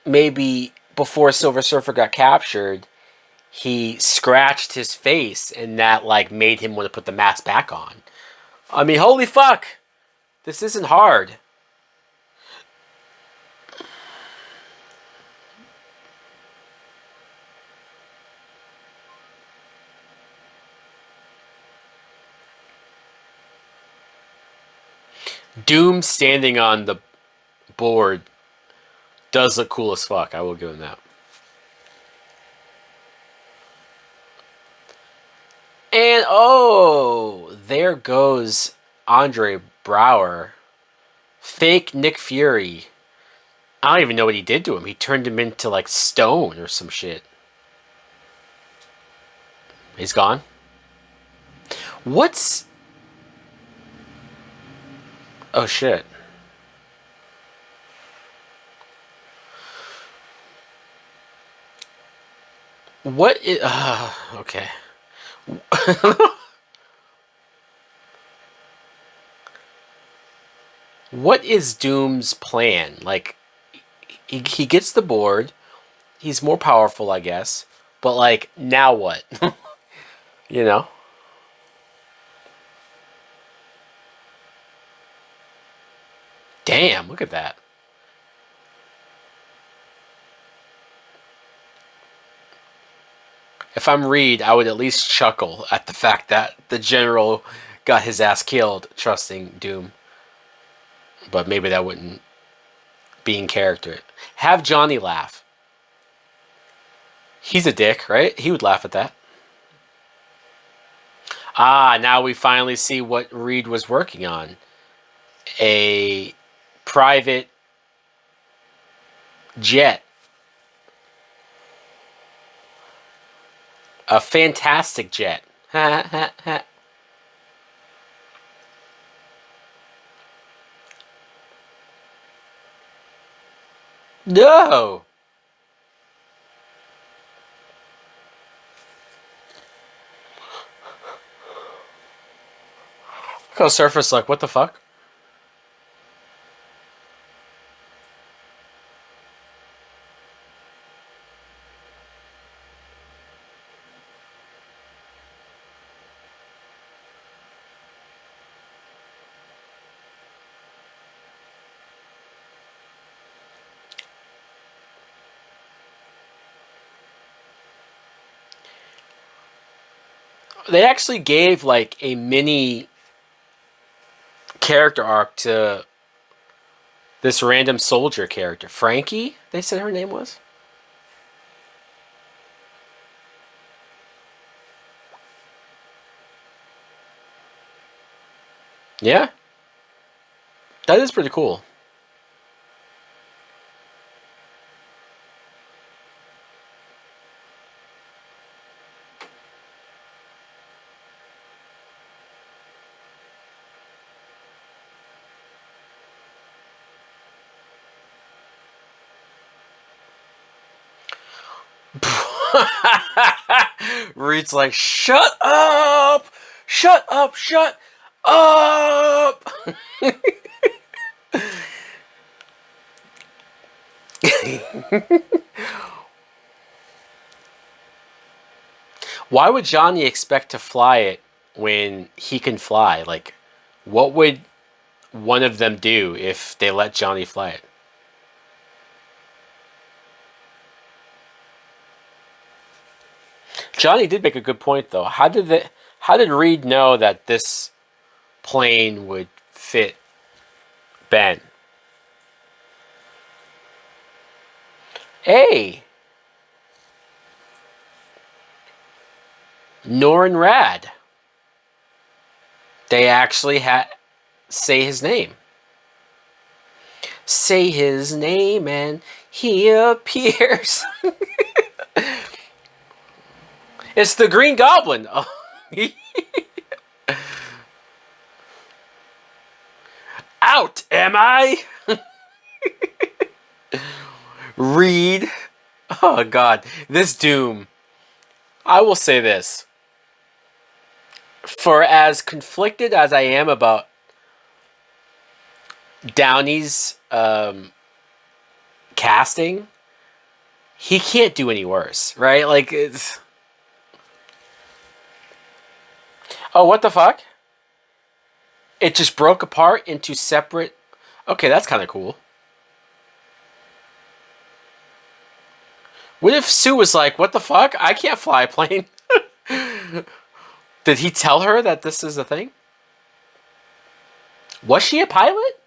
maybe before Silver Surfer got captured, he scratched his face and that like made him want to put the mask back on. I mean, holy fuck. This isn't hard. Doom standing on the board does look cool as fuck. I will give him that. And oh, there goes Andre Brower. Fake Nick Fury. I don't even know what he did to him. He turned him into like stone or some shit. He's gone. What's. Oh shit. What is. Okay. What is Doom's plan? Like, he gets the board. He's more powerful, I guess. But, like, now what? You know? Damn, look at that. If I'm Reed, I would at least chuckle at the fact that the general got his ass killed trusting Doom. But maybe that wouldn't be in character. Have Johnny laugh. He's a dick, right? He would laugh at that. Ah, now we finally see what Reed was working on. A private jet. A fantastic jet. No! Look how Surface like, what the fuck? They actually gave like a mini character arc to this random soldier character. Frankie, they said her name was? Yeah, that is pretty cool. Reed's like, shut up! Shut up! Shut up! Why would Johnny expect to fly it when he can fly? Like, what would one of them do if they let Johnny fly it? Johnny did make a good point though. How did Reed know that this plane would fit Ben? Hey, Norin Rad. They actually had say his name. Say his name and he appears. It's the Green Goblin. Oh. Out, am I? Reed. Oh, God. This Doom. I will say this. For as conflicted as I am about Downey's casting, he can't do any worse, right? Like, it's... Oh, what the fuck? It just broke apart into separate... Okay, that's kind of cool. What if Sue was like, what the fuck? I can't fly a plane. Did he tell her that this is a thing? Was she a pilot?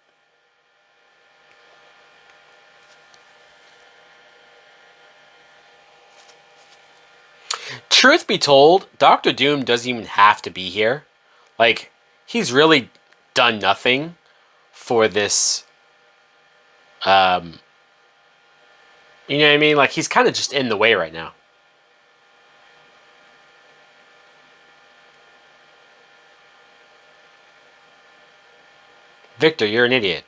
Truth be told, Doctor Doom doesn't even have to be here. Like, he's really done nothing for this. You know what I mean? Like, he's kind of just in the way right now. Victor, you're an idiot.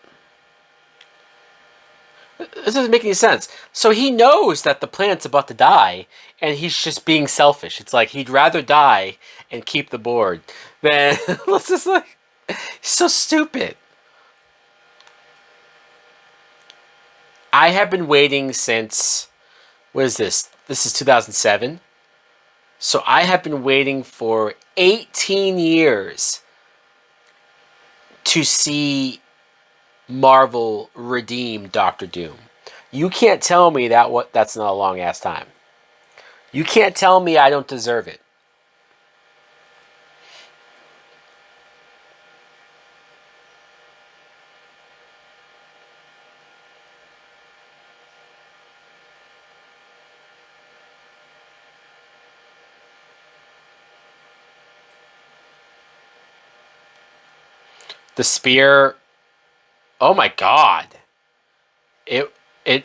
This doesn't make any sense. So he knows that the planet's about to die, and he's just being selfish. It's like he'd rather die and keep the board than let's just like he's so stupid. I have been waiting since what is this? This is 2007. So I have been waiting for 18 years to see Marvel redeemed Doctor Doom. You can't tell me that's not a long ass time. You can't tell me I don't deserve it. The spear. Oh my god. It it.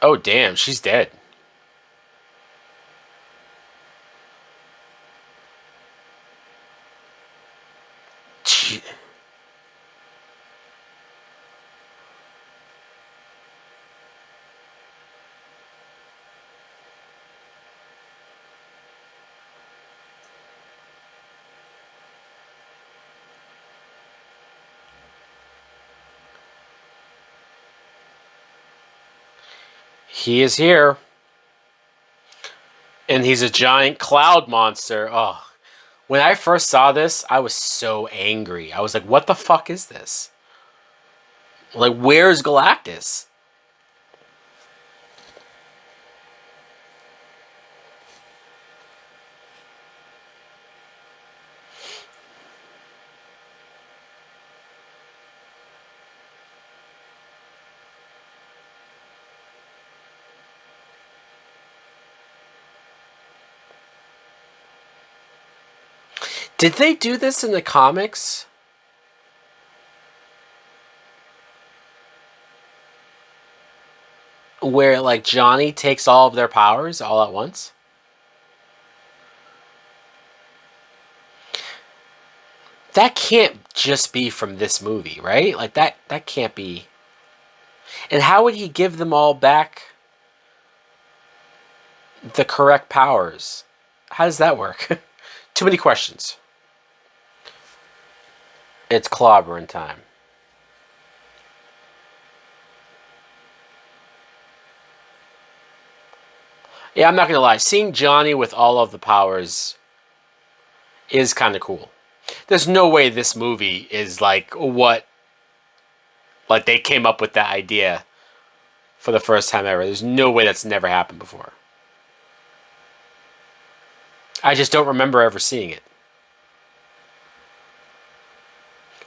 Oh damn, she's dead. Gee. He is here, and he's a giant cloud monster. Oh, when I first saw this, I was so angry. I was like, "What the fuck is this? Like, where's Galactus?" Did they do this in the comics? Where like Johnny takes all of their powers all at once? That can't just be from this movie, right? Like that can't be. And how would he give them all back the correct powers? How does that work? Too many questions. It's clobbering time. Yeah, I'm not gonna lie. Seeing Johnny with all of the powers is kind of cool. There's no way this movie is like they came up with that idea for the first time ever. There's no way that's never happened before. I just don't remember ever seeing it.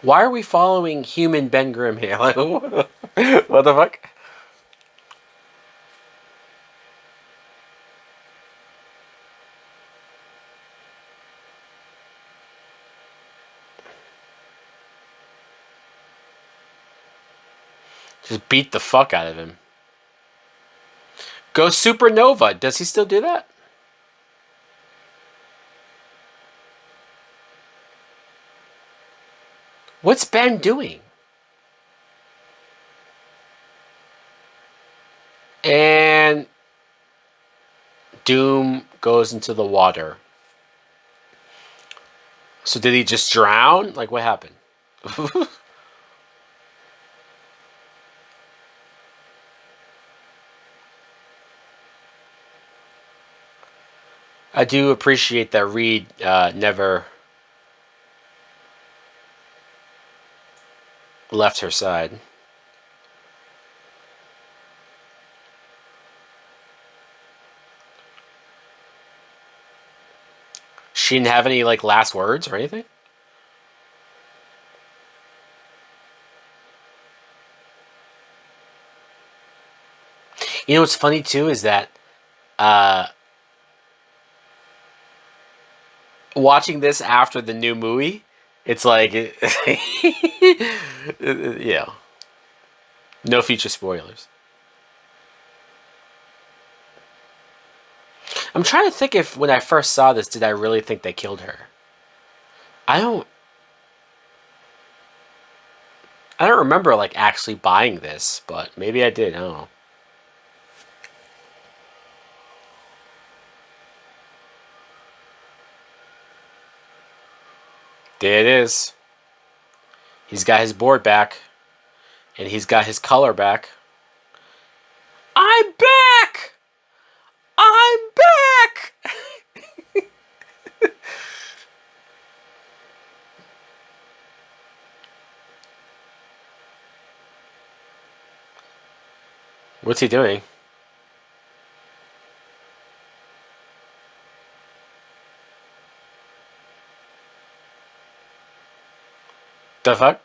Why are we following human Ben Grimm here? Like, what the fuck? Just beat the fuck out of him. Go Supernova. Does he still do that? What's Ben doing? And Doom goes into the water. So did he just drown? Like what happened? I do appreciate that Reed never left her side. She didn't have any like last words or anything. You know what's funny too is that uh, watching this after the new movie, it's like, yeah, no future spoilers. I'm trying to think if when I first saw this, did I really think they killed her? I don't. I don't remember like actually buying this, but maybe I did. I don't know. There it is. He's got his board back, and he's got his color back. I'm back. I'm back. What's he doing? The fuck?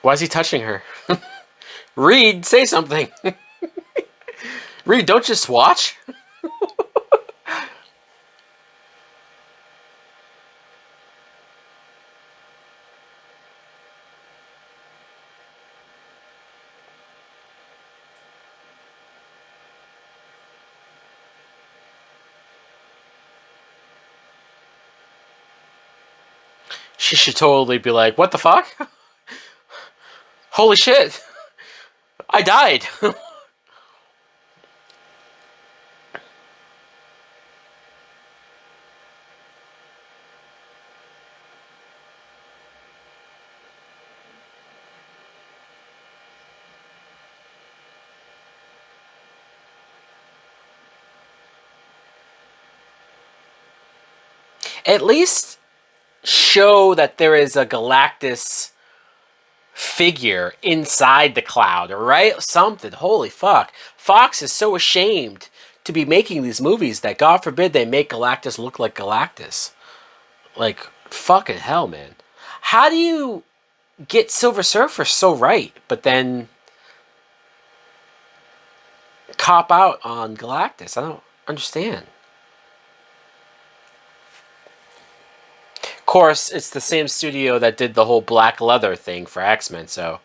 Why is he touching her? Reed, say something. Reed, don't just watch. She should totally be like, what the fuck? Holy shit. I died. At least show that there is a Galactus figure inside the cloud, right? Something. Holy fuck. Fox is so ashamed to be making these movies that God forbid they make Galactus look like Galactus. Like, fucking hell, man. How do you get Silver Surfer so right, but then cop out on Galactus? I don't understand. Of course, it's the same studio that did the whole black leather thing for X-Men, so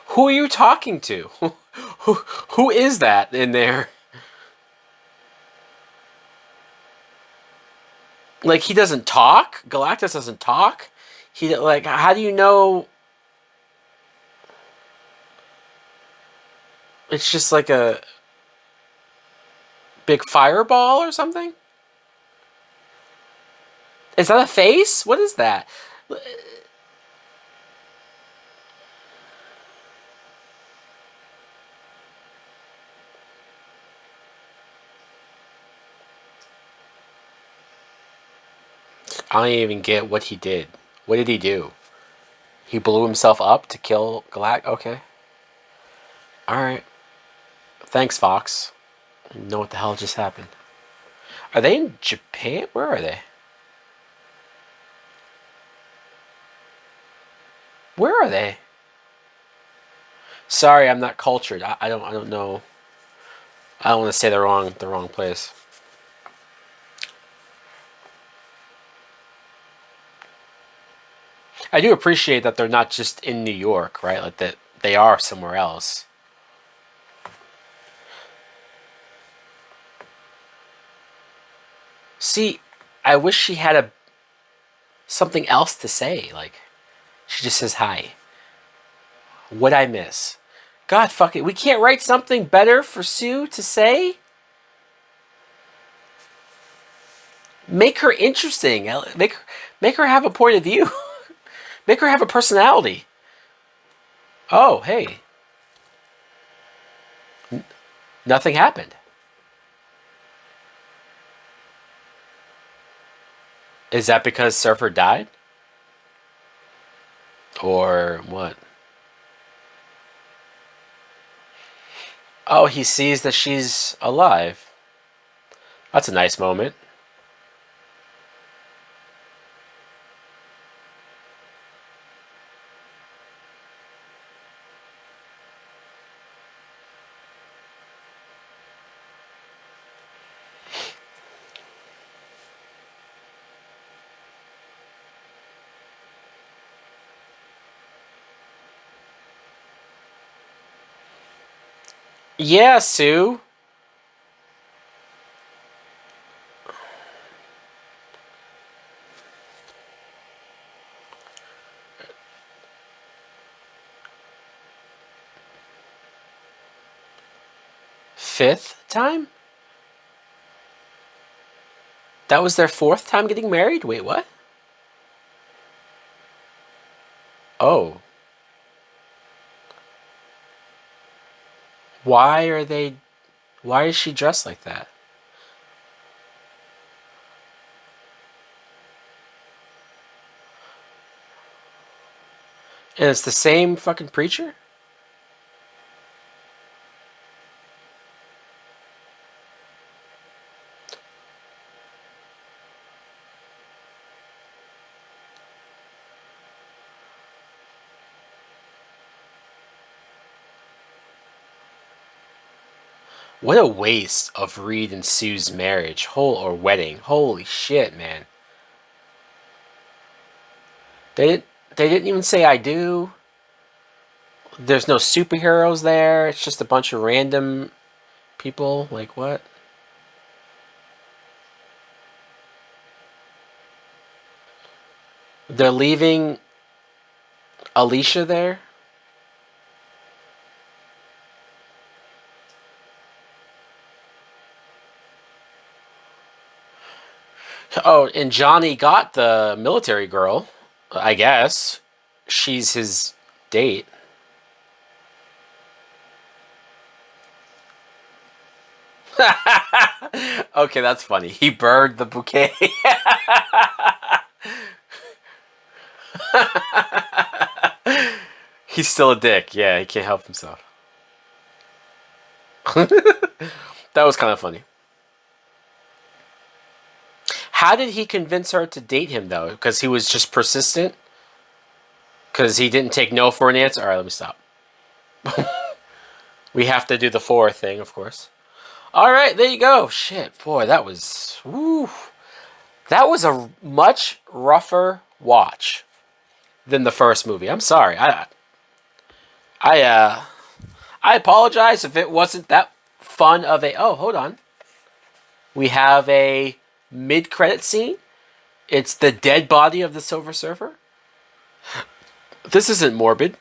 who are you talking to? Who is that in there? Like, he doesn't talk? Galactus doesn't talk? He, like, how do you know it's just like a big fireball or something? Is that a face? What is that? I don't even get what he did. What did he do? He blew himself up to kill Galact. Okay. Alright. Thanks, Fox. I know what the hell just happened. Are they in Japan? Where are they? Where are they? Sorry, I'm not cultured. I don't know. I don't want to say the wrong place. I do appreciate that they're not just in New York, right? Like that they are somewhere else. See, I wish she had a something else to say. Like she just says hi. What I miss? God, fuck it. We can't write something better for Sue to say. Make her interesting. Make her have a point of view. Make her have a personality. Oh, hey, nothing happened. Is that because Surfer died? Or what? Oh, he sees that she's alive. That's a nice moment. Yeah, Sue. Fifth time? That was their fourth time getting married? Wait, what? Oh. Why are they? Why is she dressed like that? And it's the same fucking preacher? What a waste of Reed and Sue's marriage, or wedding. Holy shit, man. They didn't. They didn't even say I do. There's no superheroes there. It's just a bunch of random people. Like what? They're leaving Alicia there. Oh, and Johnny got the military girl. I guess she's his date. Okay, that's funny. He burned the bouquet. He's still a dick. Yeah, he can't help himself. That was kind of funny. How did he convince her to date him though? Because he was just persistent. Because he didn't take no for an answer. All right, let me stop. We have to do the four thing, of course. All right, there you go. Shit, boy, that was. Woo, that was a much rougher watch than the first movie. I'm sorry. I, uh, I apologize if it wasn't that fun of a. Oh, hold on. We have a mid-credit scene. It's the dead body of the Silver Surfer. This isn't morbid.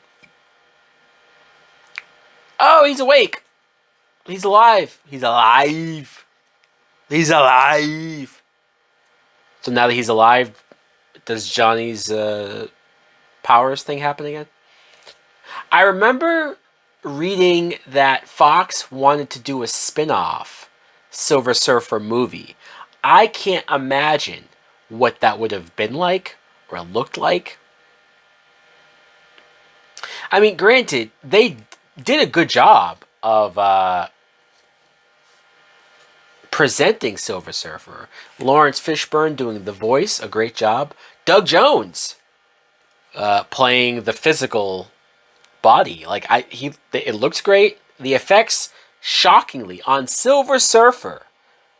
Oh, he's awake. He's alive. He's alive. He's alive. So now that he's alive, does Johnny's powers thing happen again? I remember reading that Fox wanted to do a spin-off Silver Surfer movie. I can't imagine what that would have been like or looked like. I mean, granted, they did a good job of presenting Silver Surfer. Lawrence Fishburne doing the voice, a great job. Doug Jones playing the physical body. Like it looks great. The effects, shockingly, on Silver Surfer,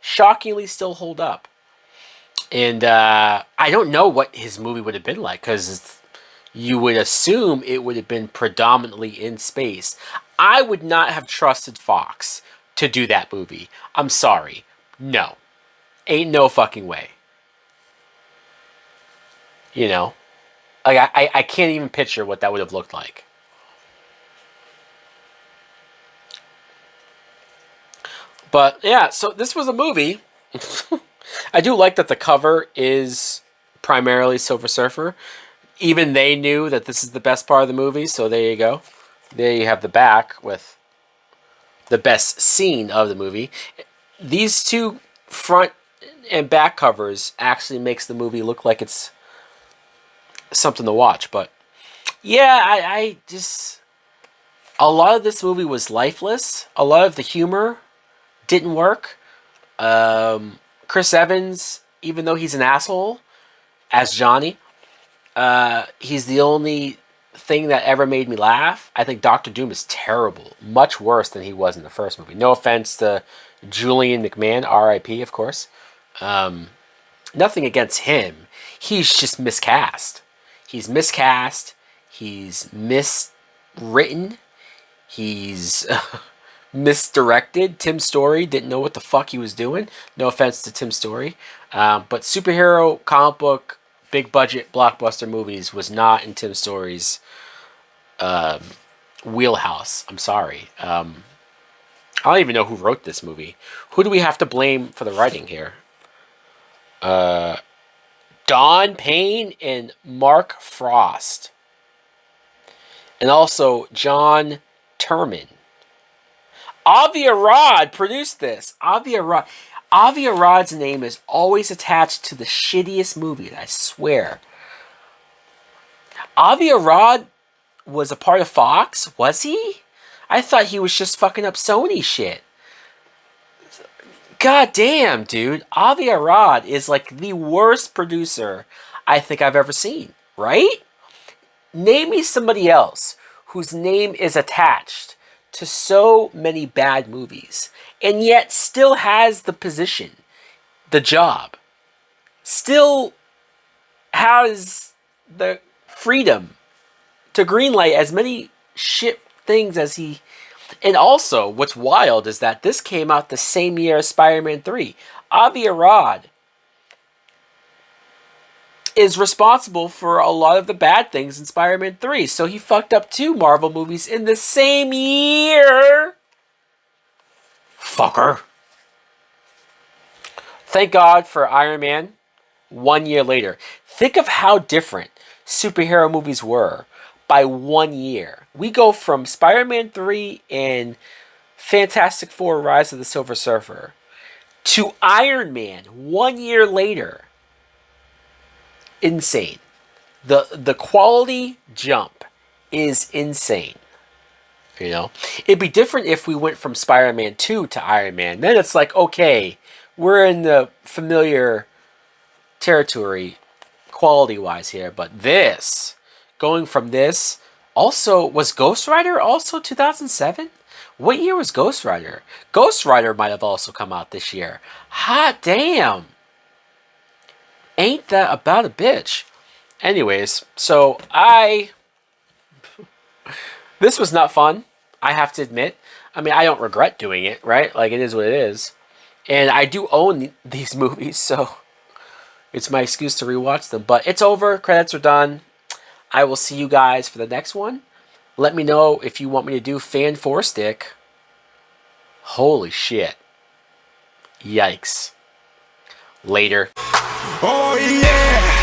shockingly still hold up. And I don't know what his movie would have been like because you would assume it would have been predominantly in space. I would not have trusted Fox to do that movie. I'm sorry. No. Ain't no fucking way. You know? Like, I can't even picture what that would have looked like. But, yeah, so this was a movie. I do like that the cover is primarily Silver Surfer. Even they knew that this is the best part of the movie, so there you go. There you have the back with the best scene of the movie. These two front and back covers actually makes the movie look like it's something to watch. But yeah, I just a lot of this movie was lifeless. A lot of the humor didn't work. Chris Evans, even though he's an asshole as Johnny, he's the only thing that ever made me laugh. I think Doctor Doom is terrible, much worse than he was in the first movie. No offense to Julian McMahon, R.I.P. Of course. Nothing against him. He's just miscast. He's miscast. He's miswritten. He's misdirected. Tim Story didn't know what the fuck he was doing. No offense to Tim Story. But superhero, comic book, big budget, blockbuster movies was not in Tim Story's wheelhouse. I'm sorry. I don't even know who wrote this movie. Who do we have to blame for the writing here? Don Payne and Mark Frost. And also John Turman. Avi Arad produced this. Avi Arad's name is always attached to the shittiest movies, I swear. Avi Arad was a part of Fox, was he? I thought he was just fucking up Sony shit. God damn, dude. Avi Arad is like the worst producer I think I've ever seen, right? Name me somebody else whose name is attached to so many bad movies and yet still has the position, the job, still has the freedom to greenlight as many shit things as he. And also, what's wild is that this came out the same year as Spider-Man 3. Avi Arad is responsible for a lot of the bad things in Spider-Man 3. So he fucked up 2 Marvel movies in the same year. Fucker. Thank God for Iron Man 1 year later. Think of how different superhero movies were by 1 year. We go from Spider-Man 3 and Fantastic Four Rise of the Silver Surfer to Iron Man 1 year later. Insane. The quality jump is insane. You know, it'd be different if we went from Spider-Man 2 to Iron Man. Then it's like, okay, we're in the familiar territory quality-wise here. But this, going from this, also, was Ghost Rider also 2007? What year was Ghost Rider? Ghost Rider might have also come out this year. Hot damn. Ain't that about a bitch? Anyways, so this was not fun, I have to admit. I mean, I don't regret doing it, right? Like, it is what it is. And I do own these movies, so it's my excuse to rewatch them. But it's over. Credits are done. I will see you guys for the next one. Let me know if you want me to do Fan 4 Stick. Holy shit. Yikes. Later. Oh yeah.